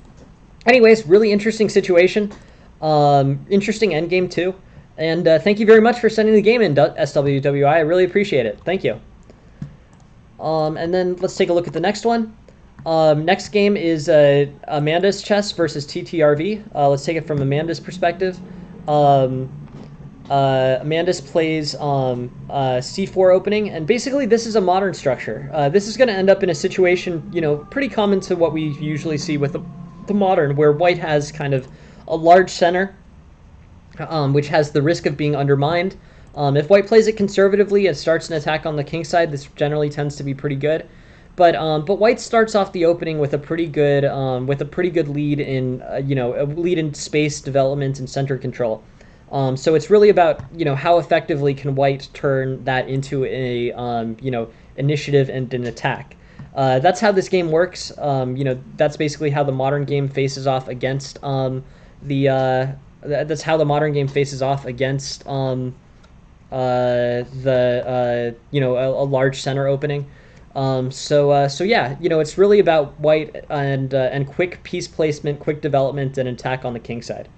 anyways, really interesting situation, interesting endgame too. And thank you very much for sending the game in, SWWI. I really appreciate it. Thank you. And then let's take a look at the next one. Next game is Amanda's chess versus TTRV. Let's take it from Amanda's perspective. Amanda's plays c4 opening, and basically this is a modern structure. This is going to end up in a situation, pretty common to what we usually see with the modern, where white has kind of a large center, which has the risk of being undermined. If white plays it conservatively and starts an attack on the king side, this generally tends to be pretty good. But white starts off the opening with a pretty good lead in a lead in space development and center control. So it's really about how effectively can white turn that into a initiative and an attack. That's how this game works. That's basically how the modern game faces off against a large center opening. So yeah, it's really about white and quick piece placement, quick development, and attack on the king side.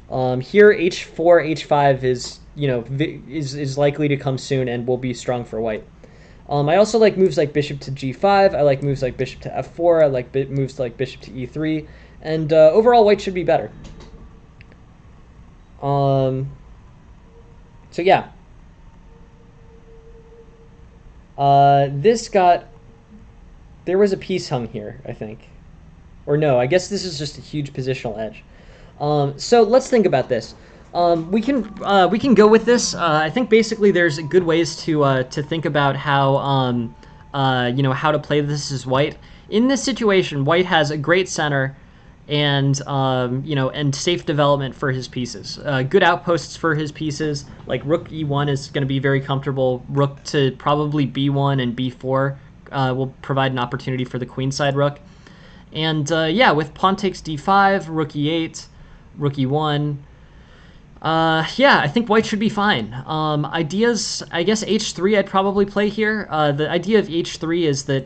Here h4, h5 is likely to come soon and will be strong for white. I also like moves like bishop to g5. I like moves like bishop to f4. I like moves like bishop to e3. And overall, white should be better. So yeah. There was a piece hung here, I think. Or no, I guess this is just a huge positional edge. So let's think about this. We can go with this. I think basically there's good ways to think about how how to play this as white. In this situation, white has a great center and and safe development for his pieces. Good outposts for his pieces, like rook e1 is going to be very comfortable. Rook to probably b1 and b4 will provide an opportunity for the queenside rook. And with pawn takes d5, rook e8, rook e1. I think white should be fine. Ideas, I guess h3 I'd probably play here. The idea of h3 is that,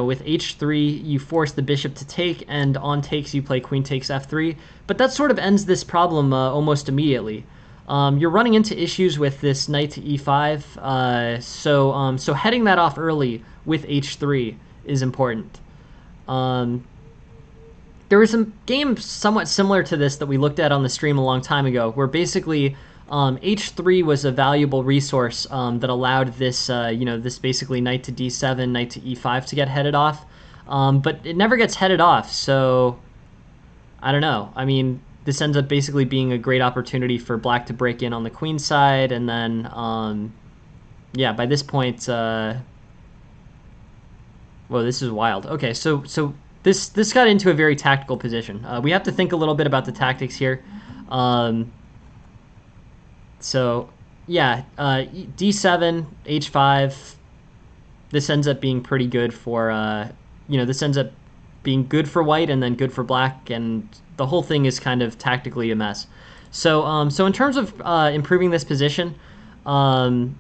with h3 you force the bishop to take, and on takes you play queen takes f3. But that sort of ends this problem almost immediately. You're running into issues with this knight to e5, so heading that off early with h3 is important. There was a game somewhat similar to this that we looked at on the stream a long time ago, where basically h3 was a valuable resource that allowed this, this basically knight to d7, knight to e5 to get headed off. But it never gets headed off, so I don't know. I mean, this ends up basically being a great opportunity for black to break in on the queen side, and then, by this point, whoa, this is wild. Okay, so this got into a very tactical position. We have to think a little bit about the tactics here. D7, h5. This ends up being pretty good for this ends up being good for white and then good for black, and the whole thing is kind of tactically a mess. So in terms of improving this position, watch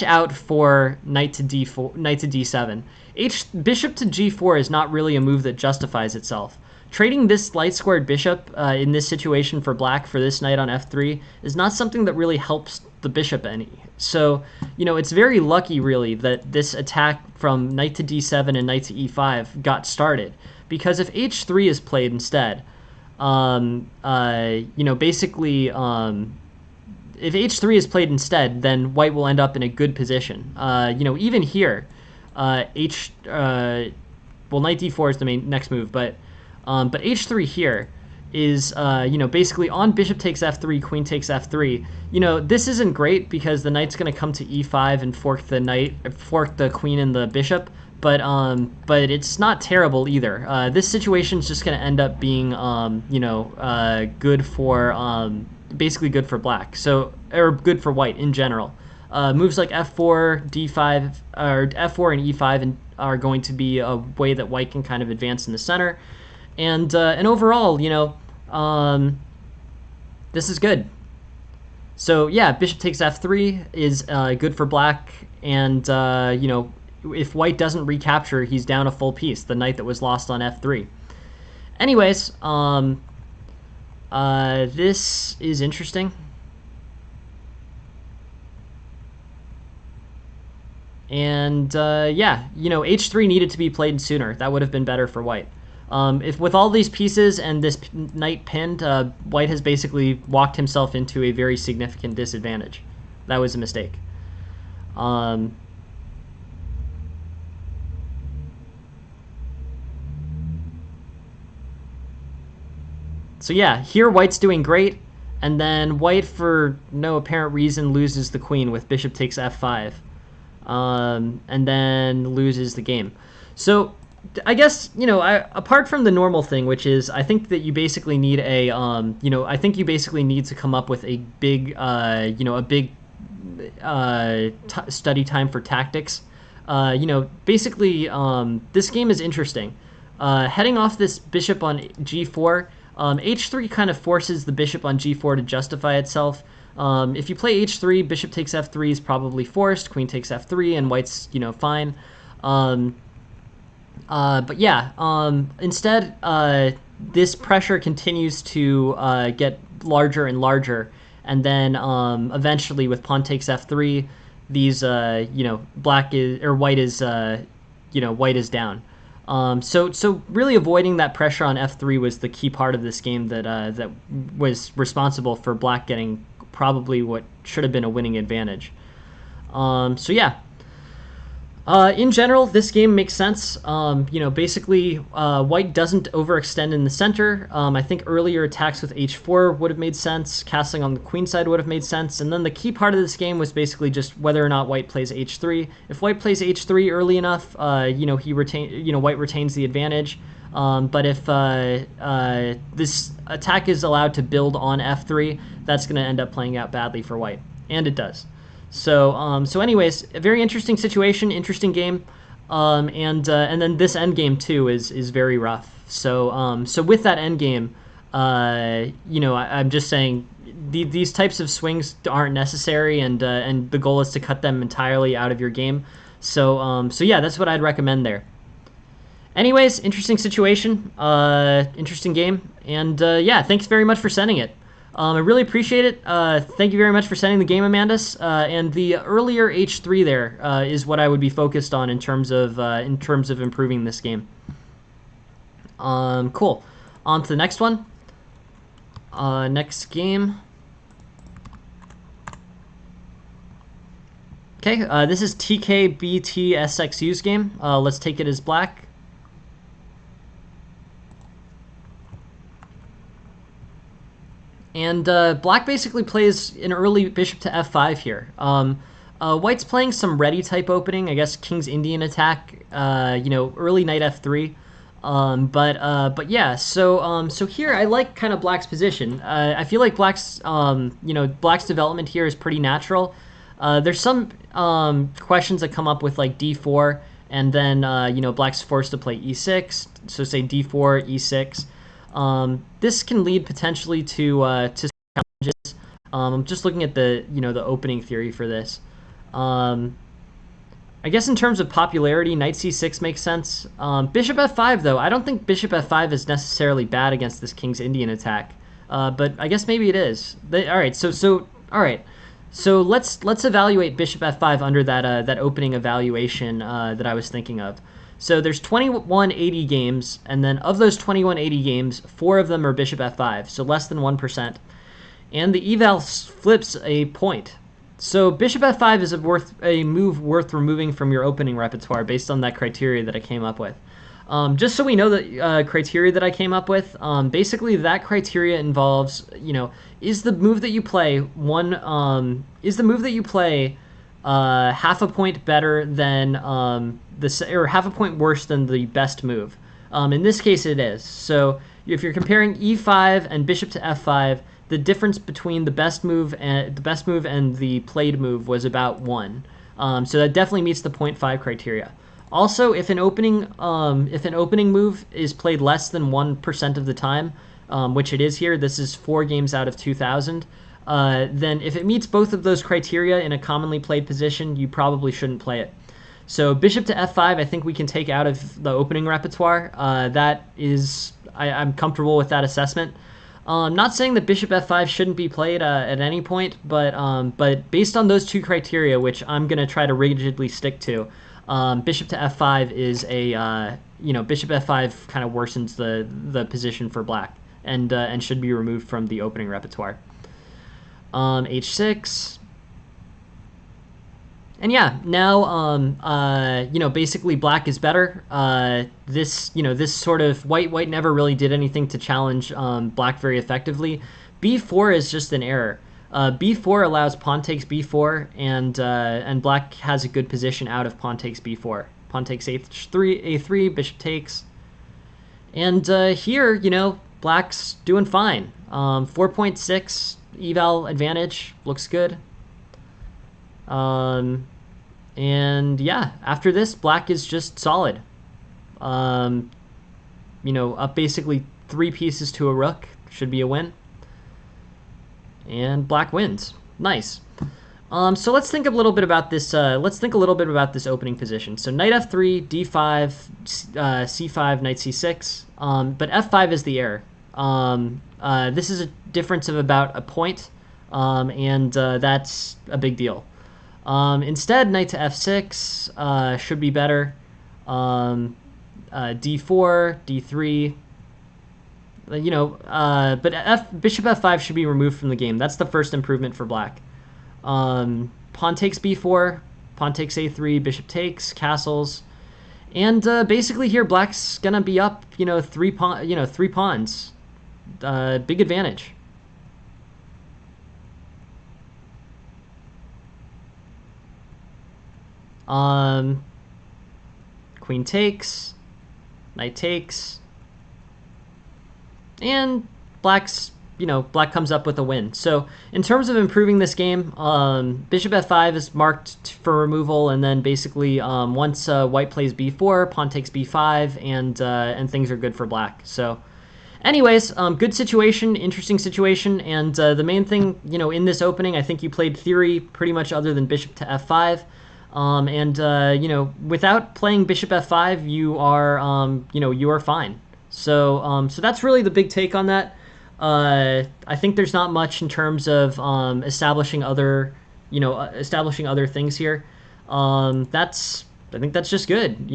out for knight to d4, knight to d7. Bishop to g4 is not really a move that justifies itself. trading this light squared bishop in this situation for black for this knight on f3 is not something that really helps the bishop any. So, it's very lucky, really, that this attack from knight to d7 and knight to e5 got started. Because if h3 is played instead, basically, if h3 is played instead, then white will end up in a good position. Even here, knight d4 is the next move, but h3 here is, basically on bishop takes f3, queen takes f3. This isn't great because the knight's going to come to e5 and fork the queen and the bishop, but it's not terrible either. This situation is just going to end up being, good for, basically good for black, or good for white in general. Moves like f4, d5, or f4 and e5 are going to be a way that white can kind of advance in the center. And overall, this is good. So yeah, bishop takes f3 is good for black, and if white doesn't recapture, he's down a full piece, the knight that was lost on f3. Anyways, this is interesting. And yeah, h3 needed to be played sooner. That would have been better for white. If with all these pieces and this knight pinned, white has basically walked himself into a very significant disadvantage. That was a mistake. So yeah, here white's doing great, and then white, for no apparent reason, loses the queen with bishop takes f5, and then loses the game. So I guess, apart from the normal thing, which is I think that you basically need I think you basically need to come up with a big, study time for tactics. Basically, this game is interesting. Heading off this bishop on g4, h3 kind of forces the bishop on g4 to justify itself. If you play h3, bishop takes f3 is probably forced, queen takes f3, and white's, fine. But yeah, instead, this pressure continues to get larger and larger, and then eventually with pawn takes f3, these white is down. So really avoiding that pressure on f3 was the key part of this game that was responsible for black getting probably what should have been a winning advantage. So yeah. In general, this game makes sense. Basically, white doesn't overextend in the center. I think earlier attacks with h4 would have made sense. Castling on the queen side would have made sense. And then the key part of this game was basically just whether or not white plays h3. If white plays h3 early enough, white retains the advantage. But if this attack is allowed to build on f3, that's going to end up playing out badly for white, and it does. So anyways, a very interesting situation, interesting game, and then this end game too is very rough. So with that end game, I'm just saying these types of swings aren't necessary, and the goal is to cut them entirely out of your game. So yeah, that's what I'd recommend there. Anyways, interesting situation, interesting game, and yeah, thanks very much for sending it. I really appreciate it. Thank you very much for sending the game, Amandus. And the earlier h3 there is what I would be focused on in terms of improving this game. Cool. On to the next one. Next game. Okay, this is TKBTSXU's game. Let's take it as black. And black basically plays an early bishop to f5 here. White's playing some ready type opening, I guess King's Indian attack, early knight f3. But yeah, so here I like kind of black's position. I feel like black's development here is pretty natural. There's some questions that come up with like d4, and then black's forced to play e6. So say d4, e6. This can lead potentially to challenges. I'm just looking at the the opening theory for this. I guess in terms of popularity, knight c6 makes sense. Bishop f5, though, I don't think bishop f5 is necessarily bad against this King's Indian attack. But I guess maybe it is. All right, all right. So let's evaluate bishop f5 under that opening evaluation that I was thinking of. So there's 2180 games, and then of those 2180 games, 4 of them are bishop f5, so less than 1%. And the eval flips a point. So bishop f5 is a move worth removing from your opening repertoire based on that criteria that I came up with. Just so we know the criteria that I came up with, basically that criteria involves, is the move that you play half a point better than or half a point worse than the best move. In this case, it is. So if you're comparing e5 and bishop to f5, the difference between the best move and the played move was about 1. So that definitely meets the 0.5 criteria. Also, if an opening move is played less than 1% of the time, which it is here, this is 4 games out of 2,000. Then if it meets both of those criteria in a commonly played position, you probably shouldn't play it. So bishop to f5, I think we can take out of the opening repertoire. I'm comfortable with that assessment. Not saying that bishop f5 shouldn't be played at any point, but based on those 2 criteria, which I'm going to try to rigidly stick to, bishop to f5 is bishop f5 kind of worsens the position for black and should be removed from the opening repertoire. H6. And yeah, now basically black is better. This sort of white never really did anything to challenge black very effectively. B4 is just an error. B4 allows pawn takes b4, and black has a good position out of pawn takes b4. Pawn takes a3, bishop takes. And here, black's doing fine. 4.6 eval advantage, looks good. And yeah, after this, black is just solid. Up basically 3 pieces to a rook, should be a win. And black wins. Nice. So let's think a little bit about this. Opening position. So knight f3, d5, c5, knight c6. But f5 is the error. This is a difference of about a point, and that's a big deal. Instead, knight to f6 should be better. D4, d3. But bishop f5 should be removed from the game. That's the first improvement for black. Pawn takes b4, pawn takes a3, bishop takes, castles, and basically here black's gonna be up, 3 pawns. Big advantage. Queen takes, knight takes, and black comes up with a win. So in terms of improving this game, bishop f5 is marked for removal, and then basically once white plays b4, pawn takes b5, and things are good for black. So anyways, good situation, interesting situation, and the main thing, in this opening, I think you played theory pretty much other than bishop to f5. Without playing bishop f5, you are fine. So that's really the big take on that. I think there's not much in terms of establishing other things here. I think that's just good.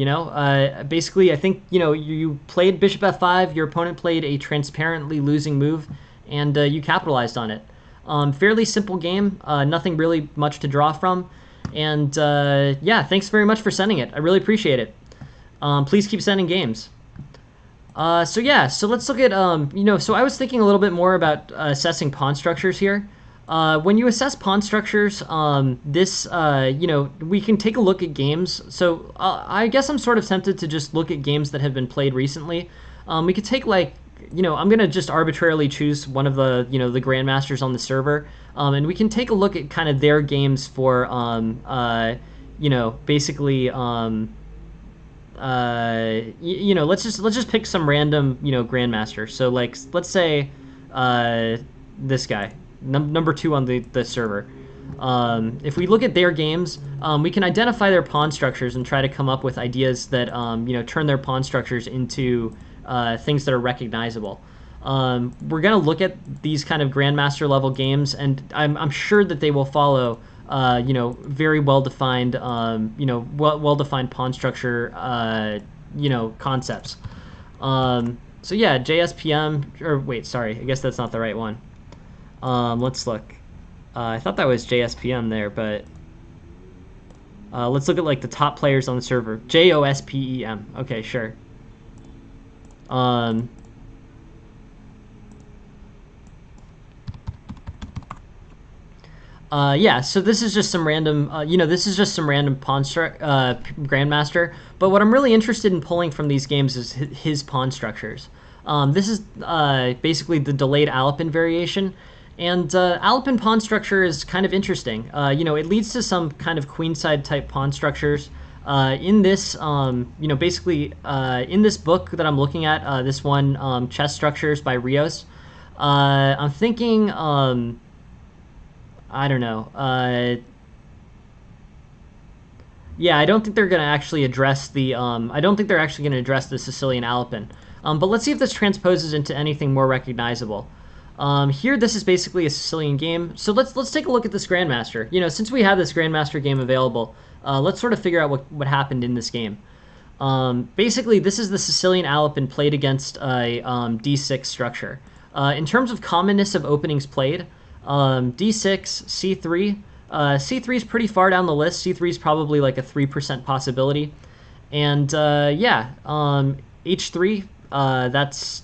Basically, I think you played bishop f5. Your opponent played a transparently losing move, and you capitalized on it. Fairly simple game. Nothing really much to draw from. And yeah, thanks very much for sending it. I really appreciate it. Please keep sending games. So let's look at, so I was thinking a little bit more about assessing pawn structures here. When you assess pawn structures, we can take a look at games. So I guess I'm sort of tempted to just look at games that have been played recently. We could take I'm going to just arbitrarily choose one of the, the grandmasters on the server. And we can take a look at kind of their games for, basically, let's just pick some random, grandmaster. So let's say, this guy, number 2 on the server. If we look at their games, we can identify their pawn structures and try to come up with ideas that turn their pawn structures into things that are recognizable. We're going to look at these kind of grandmaster level games, and I'm sure that they will follow very well defined well defined pawn structure concepts. So yeah, JSPM, or wait, sorry, I guess that's not the right one. Let's look. I thought that was JSPM there, but let's look at like the top players on the server. JOSPEM. Okay, sure. Yeah, so this is just some random, this is just some random grandmaster. But what I'm really interested in pulling from these games is his pawn structures. This is basically the delayed Alapin variation. And Alapin pawn structure is kind of interesting. It leads to some kind of queenside type pawn structures. In this, basically in this book that I'm looking at, this one, Chess Structures by Rios, I'm thinking, I don't know. Yeah, I don't think they're going to actually address the, I don't think they're actually going to address the Sicilian Alapin. But let's see if this transposes into anything more recognizable. Here, this is basically a Sicilian game. So let's take a look at this Grandmaster. Since we have this Grandmaster game available, let's sort of figure out what happened in this game. Basically, this is the Sicilian Alapin played against a d6 structure. In terms of commonness of openings played, d6, c3. C3 is pretty far down the list. C3 is probably like a 3% possibility. And yeah, h3, that's...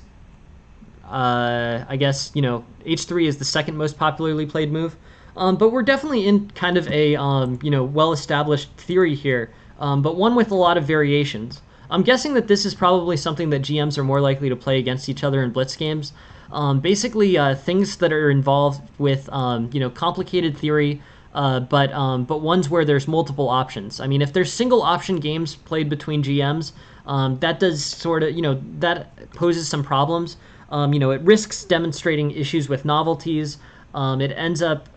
I guess, h3 is the second most popularly played move. But we're definitely in kind of a, well-established theory here, but one with a lot of variations. I'm guessing that this is probably something that GMs are more likely to play against each other in blitz games. Basically, things that are involved with, complicated theory, but ones where there's multiple options. I mean, if there's single option games played between GMs, that does sort of, that poses some problems. It risks demonstrating issues with novelties. It ends up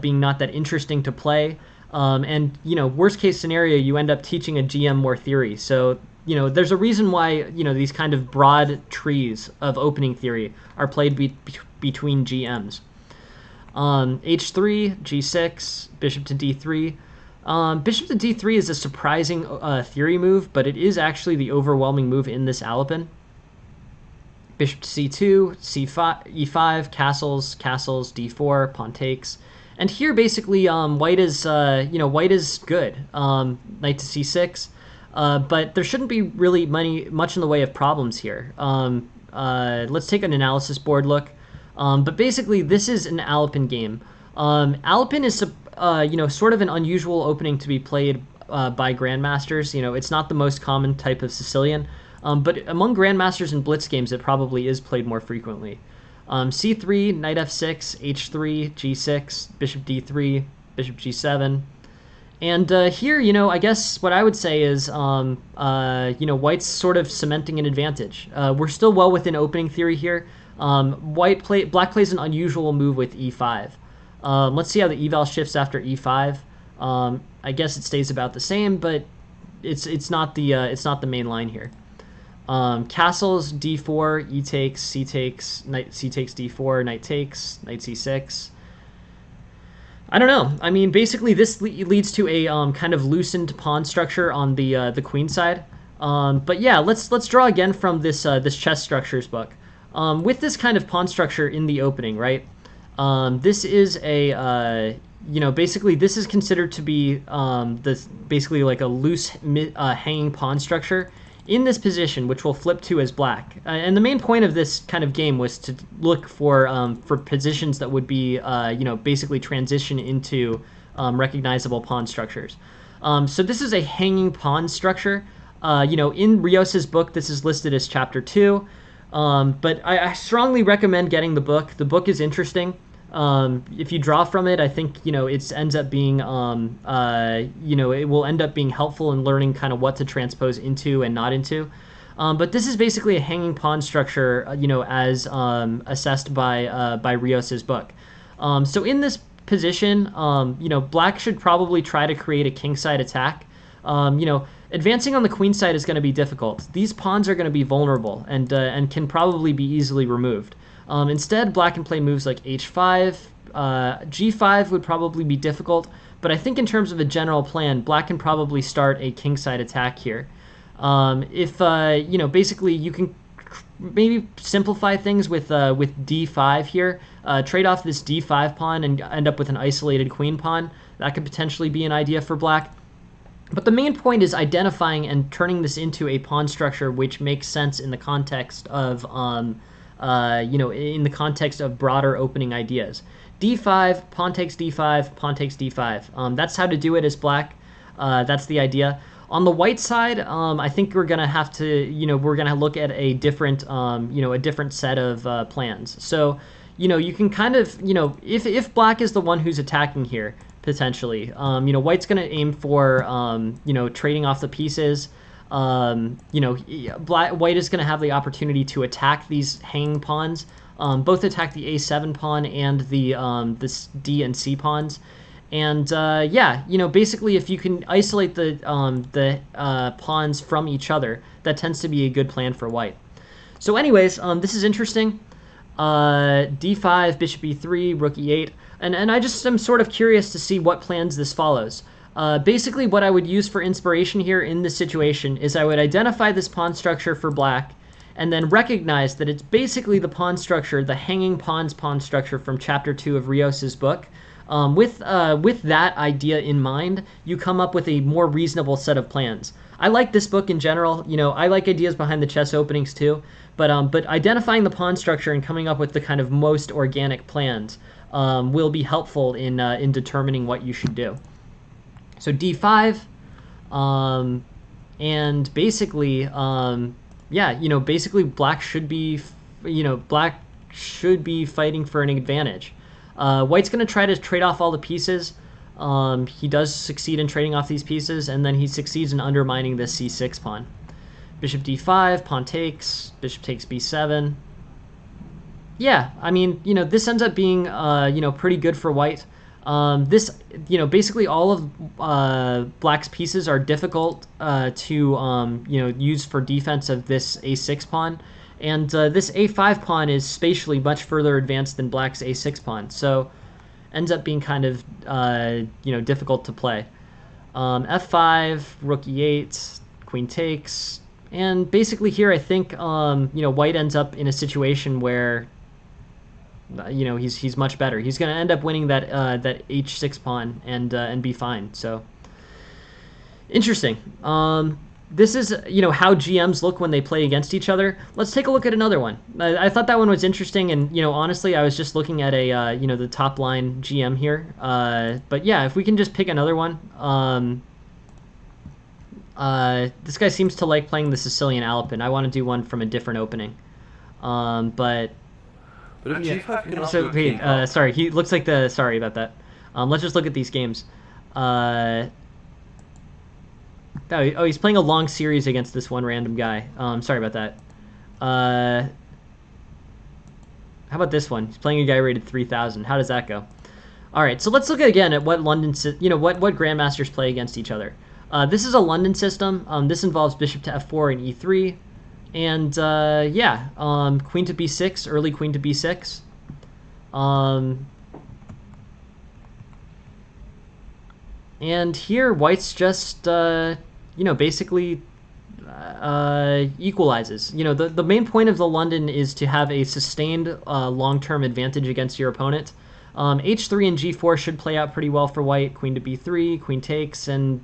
being not that interesting to play. And worst case scenario, you end up teaching a GM more theory. So there's a reason why these kind of broad trees of opening theory are played between GMs. H3, G6, Bishop to D3. Bishop to D3 is a surprising theory move, but it is actually the overwhelming move in this Alapin. Bishop to C2, C5, E5, castles, D4, pawn takes. And here, basically, white is good. Knight to C6, but there shouldn't be really much in the way of problems here. Let's take an analysis board look. But basically, this is an Alapin game. Alapin is, sort of an unusual opening to be played by grandmasters. It's not the most common type of Sicilian. But among grandmasters in blitz games, it probably is played more frequently. C3, knight f6, h3, g6, bishop d3, bishop g7. And here, I guess what I would say is, white's sort of cementing an advantage. We're still well within opening theory here. Black plays an unusual move with e5. Let's see how the eval shifts after e5. I guess it stays about the same, but it's not the main line here. Castles, d4, e takes, c takes, knight c takes d4, knight takes, knight c6. I don't know. I mean, basically, this leads to a kind of loosened pawn structure on the queen side. But yeah, let's draw again from this chess structures book. With this kind of pawn structure in the opening, right? This is a basically this is considered to be basically like a loose hanging pawn structure in this position, which we'll flip to as black. And the main point of this kind of game was to look for positions that would be, basically transition into recognizable pawn structures. So this is a hanging pawn structure. In Rios's book, this is listed as Chapter 2. But I strongly recommend getting the book. The book is interesting. If you draw from it, I think, it ends up being, it will end up being helpful in learning kind of what to transpose into and not into. But this is basically a hanging pawn structure, as assessed by Rios's book. So in this position, black should probably try to create a kingside attack. Advancing on the queen side is going to be difficult. These pawns are going to be vulnerable and can probably be easily removed. Instead, black can play moves like h5, g5 would probably be difficult, but I think in terms of a general plan, black can probably start a kingside attack here. If basically you can maybe simplify things with d5 here, trade off this d5 pawn and end up with an isolated queen pawn. That could potentially be an idea for black. But the main point is identifying and turning this into a pawn structure which makes sense in the context of in the context of broader opening ideas. d5, pawn takes d5, pawn takes d5. That's how to do it as black. That's the idea. On the white side, I think we're gonna have to, we're gonna look at a different, a different set of plans. So, you can kind of, if black is the one who's attacking here, potentially, white's gonna aim for, trading off the pieces. White is gonna have the opportunity to attack these hanging pawns, both attack the a7 pawn and the this d and c pawns. And basically, if you can isolate the pawns from each other, that tends to be a good plan for white. So anyways, this is interesting. d5, bishop e3, rook e8, and I just am sort of curious to see what plans this follows. Basically, what I would use for inspiration here in this situation is I would identify this pawn structure for black, and then recognize that it's basically the pawn structure, the hanging pawns pawn structure from chapter 2 of Rios's book. With that idea in mind, you come up with a more reasonable set of plans. I like this book in general. I like ideas behind the chess openings too, but identifying the pawn structure and coming up with the kind of most organic plans will be helpful in determining what you should do. So d5, and basically, basically black should be, fighting for an advantage. White's going to try to trade off all the pieces. He does succeed in trading off these pieces, and then he succeeds in undermining this c6 pawn. Bishop d5, pawn takes, bishop takes b7. Yeah, I mean, this ends up being, pretty good for white. Basically all of black's pieces are difficult to, use for defense of this a6 pawn. And this a5 pawn is spatially much further advanced than black's a6 pawn, so ends up being kind of, difficult to play. f5, rook e8, queen takes, and basically here I think, white ends up in a situation where, he's much better. He's going to end up winning that that h6 pawn and be fine. So interesting. This is, how GMs look when they play against each other. Let's take a look at another one. I thought that one was interesting, and, honestly, I was just looking at a, the top line GM here. But yeah, if we can just pick another one. This guy seems to like playing the Sicilian Alpin. I want to do one from a different opening. But if G5 can so, also be sorry, he looks like the, sorry about that. Let's just look at these games. Oh, he's playing a long series against this one random guy. Sorry about that. How about this one? He's playing a guy rated 3,000. How does that go? All right, so let's look again at what London, what grandmasters play against each other. This is a London system. This involves bishop to f4 and e3, and queen to b6, early queen to b6. And here white's just basically equalizes. The main point of the London is to have a sustained long-term advantage against your opponent. h3 and g4 should play out pretty well for white. Queen to b3, queen takes, and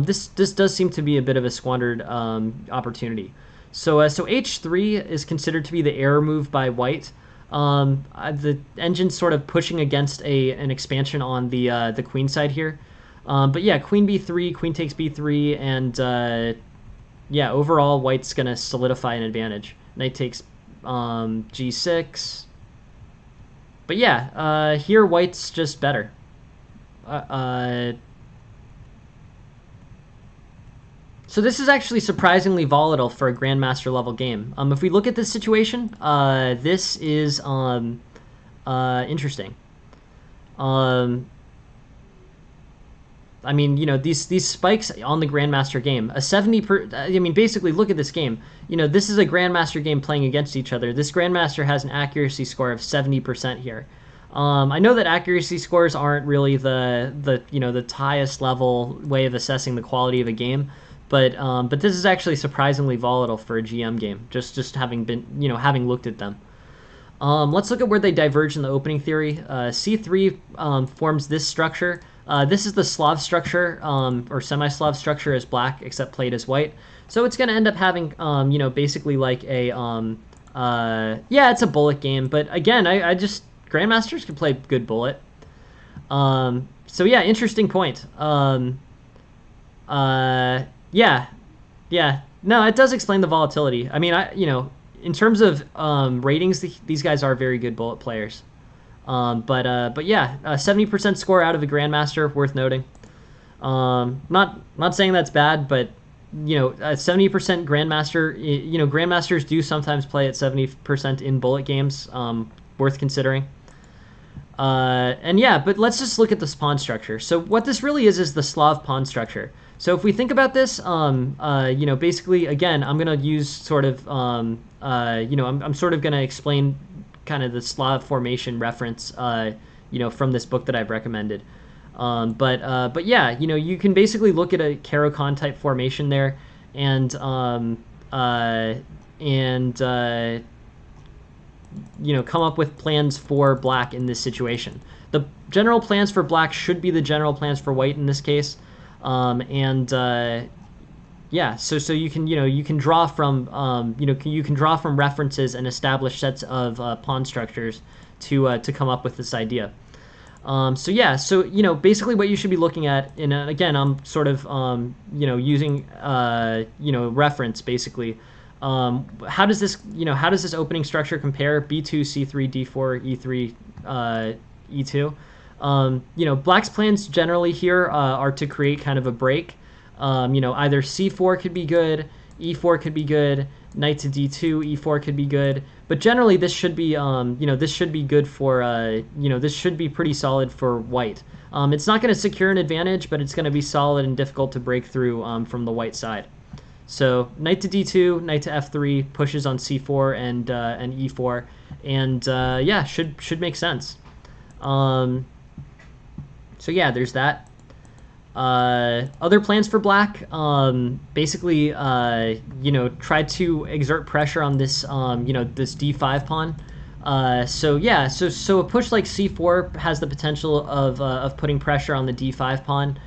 this does seem to be a bit of a squandered opportunity. So h3 is considered to be the error move by white. The engine's sort of pushing against an expansion on the queen side here. But yeah, queen b3, queen takes b3, and overall white's gonna solidify an advantage. Knight takes g6. But yeah, here white's just better. So this is actually surprisingly volatile for a Grandmaster level game. If we look at this situation, this is interesting. Um, I mean, these spikes on the Grandmaster game, a 70 per. I mean, basically, look at this game. This is a Grandmaster game playing against each other. This Grandmaster has an accuracy score of 70% here. I know that accuracy scores aren't really the highest level way of assessing the quality of a game, but this is actually surprisingly volatile for a GM game. Just having been having looked at them. Let's look at where they diverge in the opening theory. C3 forms this structure. This is the Slav structure, or semi-Slav structure as black, except played as white. So it's going to end up having, basically like a, yeah, it's a bullet game. But again, I just, Grandmasters can play good bullet. So yeah, interesting point. Yeah, yeah. No, it does explain the volatility. I mean, in terms of ratings, these guys are very good bullet players. But yeah, 70% score out of the Grandmaster, worth noting. Not saying that's bad, but 70% Grandmaster. Grandmasters do sometimes play at 70% in bullet games. Worth considering. And yeah, but let's just look at this pawn structure. So what this really is the Slav pawn structure. So if we think about this, basically, again, I'm gonna use sort of, I'm sort of gonna explain kind of the Slav Formation reference, from this book that I've recommended. But yeah, you can basically look at a Keracon type formation there, and come up with plans for black in this situation. The general plans for black should be the general plans for white in this case, yeah, so you can draw from you can draw from references and establish sets of pawn structures to come up with this idea. So yeah, so basically what you should be looking at, and again I'm sort of using reference basically. How does this opening structure compare? B2, C3, D4, E3, E2. Black's plans generally here are to create kind of a break. Either C4 could be good, E4 could be good, knight to D2, E4 could be good. But generally, this should be this should be good for this should be pretty solid for white. It's not going to secure an advantage, but it's going to be solid and difficult to break through from the white side. So knight to D2, knight to F3 pushes on C4 and E4, and yeah, should make sense. So yeah, there's that. Other plans for black, basically, try to exert pressure on this, this D5 pawn. So yeah, so a push like C4 has the potential of putting pressure on the D5 pawn.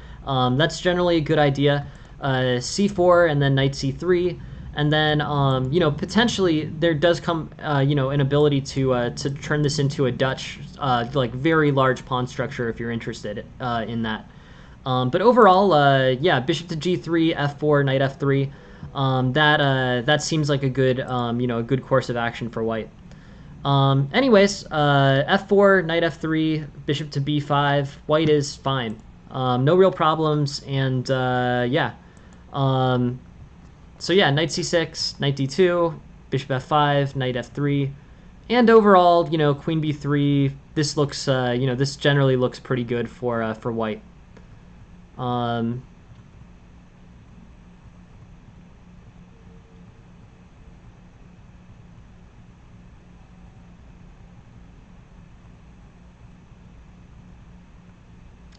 That's generally a good idea. C4 and then knight C3, and then potentially there does come an ability to turn this into a Dutch like very large pawn structure if you're interested in that. But overall, yeah, bishop to G3, F4, knight F3. That seems like a good a good course of action for white. Anyways, F4, knight F3, bishop to B5. White is fine. No real problems, and yeah. So yeah, knight C6, knight D2, bishop F5, knight F3, and overall, queen B3. This looks, this generally looks pretty good for white.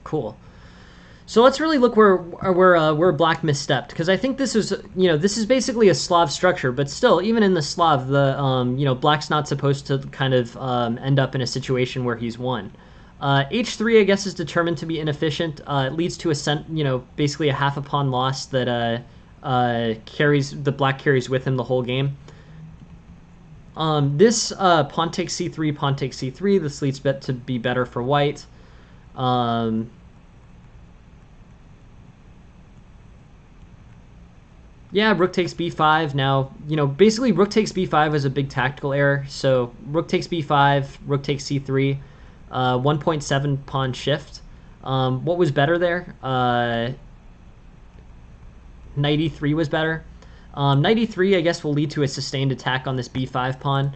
Cool. So let's really look where black misstepped, because I think this is this is basically a Slav structure, but still, even in the Slav, the black's not supposed to kind of end up in a situation where he's won. H3, I guess, is determined to be inefficient. It leads to basically a half a pawn loss that the black carries with him the whole game. This pawn takes C3, pawn takes C3. This leads to be better for white. Yeah, rook takes b5. Now, basically rook takes b5 is a big tactical error. So rook takes b5, rook takes c3, 1.7 pawn shift. What was better there? Knight e3 was better. Knight e3, I guess, will lead to a sustained attack on this b5 pawn.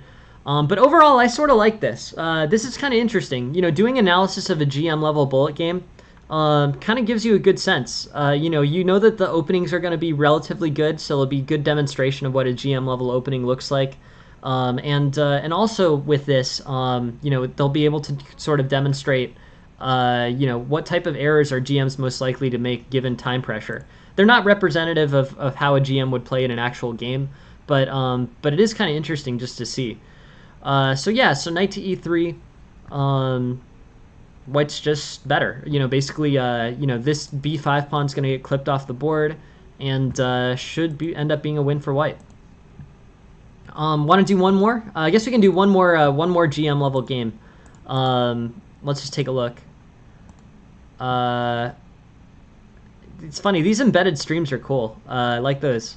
But overall, I sort of like this. This is kind of interesting. Doing analysis of a GM level bullet game kind of gives you a good sense. You know that the openings are going to be relatively good, so it'll be good demonstration of what a GM level opening looks like. And also with this, they'll be able to sort of demonstrate, what type of errors are GMs most likely to make given time pressure. They're not representative of how a GM would play in an actual game, but it is kind of interesting just to see. So knight to e3. White's just better. Basically, this b5 pawn's going to get clipped off the board, and end up being a win for white. Want to do one more? I guess we can do one more GM level game. Let's just take a look. It's funny, these embedded streams are cool. I like those.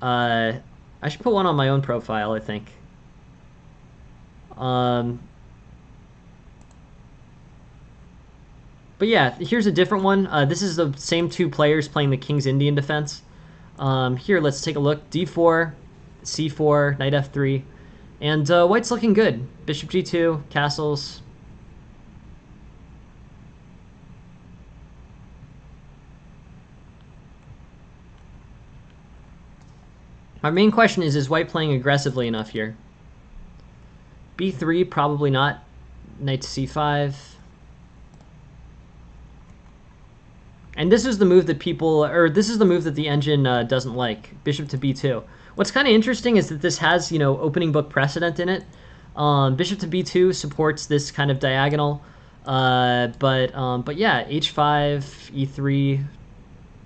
I should put one on my own profile, I think. But yeah, here's a different one. This is the same two players playing the King's Indian defense. Here, let's take a look. d4, c4, knight f3. And white's looking good. Bishop g2, castles. My main question is white playing aggressively enough here? b3, probably not. Knight to c5. And this is the move that this is the move that the engine doesn't like, bishop to b2. What's kind of interesting is that this has, opening book precedent in it. Bishop to b2 supports this kind of diagonal, but yeah, h5, e3,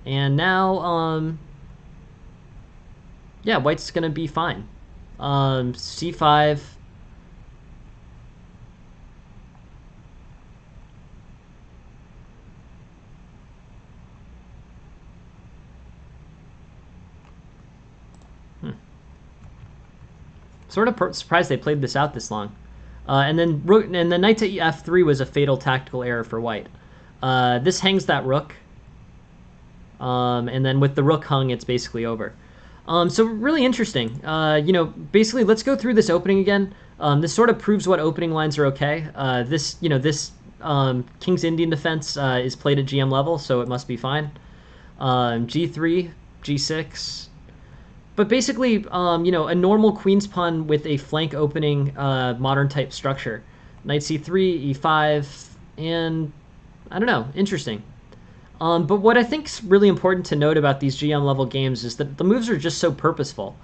and now, yeah, white's gonna be fine. c5. Sort of surprised they played this out this long. And then knight to f3 was a fatal tactical error for white. This hangs that rook. And then with the rook hung, it's basically over. So really interesting. Basically, let's go through this opening again. This sort of proves what opening lines are okay. This King's Indian defense is played at GM level, so it must be fine. g3, g6. But basically, a normal queen's pawn with a flank opening modern type structure. Knight c3, e5, and I don't know, interesting. But what I think is really important to note about these GM level games is that the moves are just so purposeful.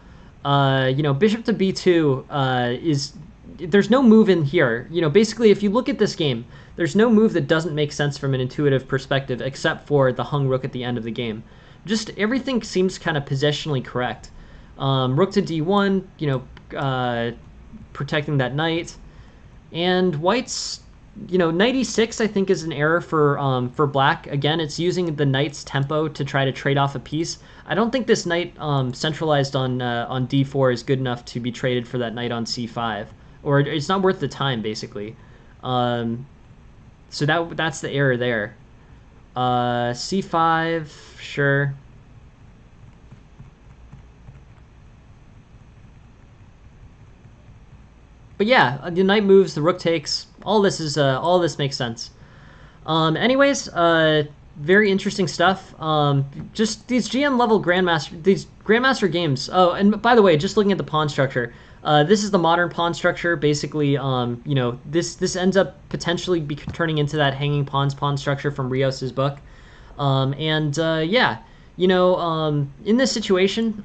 Bishop to b2 there's no move in here. Basically, if you look at this game, there's no move that doesn't make sense from an intuitive perspective except for the hung rook at the end of the game. Just everything seems kind of positionally correct. Rook to d1, protecting that knight. And white's, knight e6 I think is an error for black. Again, it's using the knight's tempo to try to trade off a piece. I don't think this knight centralized on d4 is good enough to be traded for that knight on c5. Or it's not worth the time, basically. So that's the error there. c5, sure. But yeah, the knight moves, the rook takes. All this makes sense. Anyways, very interesting stuff. Just these GM level grandmaster games. Oh, and by the way, just looking at the pawn structure, this is the modern pawn structure. Basically, this ends up potentially turning into that hanging pawns pawn structure from Rios's book. In this situation,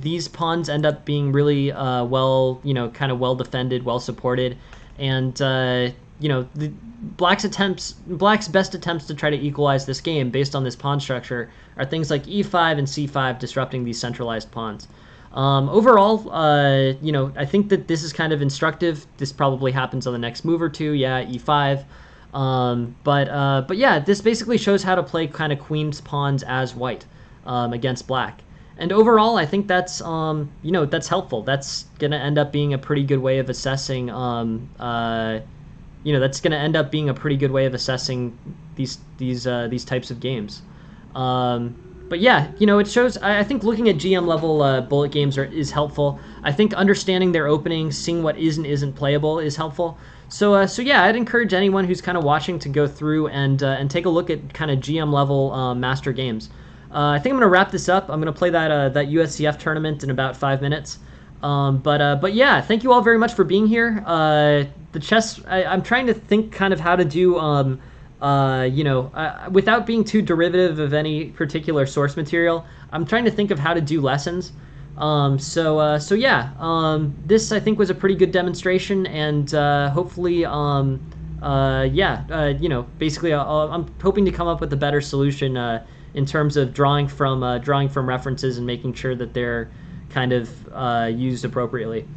these pawns end up being really kind of well defended, well supported, and Black's best attempts to try to equalize this game based on this pawn structure are things like e5 and c5 disrupting these centralized pawns. Overall, I think that this is kind of instructive. This probably happens on the next move or two. Yeah, e5. But yeah, this basically shows how to play kind of queen's pawns as white against black. And overall, I think that's that's helpful. That's gonna end up being a pretty good way of assessing. That's gonna end up being a pretty good way of assessing these types of games. But yeah, it shows. I think looking at GM level bullet games is helpful. I think understanding their openings, seeing what is and isn't playable is helpful. So yeah, I'd encourage anyone who's kind of watching to go through and take a look at kind of GM level master games. I think I'm gonna wrap this up. I'm gonna play that USCF tournament in about 5 minutes. But yeah, thank you all very much for being here. The chess, I'm trying to think kind of how to do without being too derivative of any particular source material. I'm trying to think of how to do lessons. So yeah, this I think was a pretty good demonstration, and hopefully, basically, I'm hoping to come up with a better solution in terms of drawing from references and making sure that they're kind of used appropriately.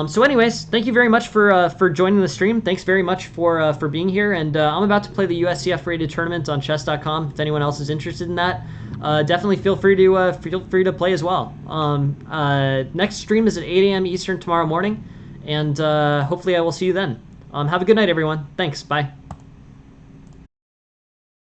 So anyways, thank you very much for joining the stream. Thanks very much for being here, and I'm about to play the USCF rated tournament on chess.com. If anyone else is interested in that, definitely feel free to play as well. Next stream is at 8 a.m. Eastern tomorrow morning, and hopefully I will see you then. Have a good night, everyone. Thanks. Bye.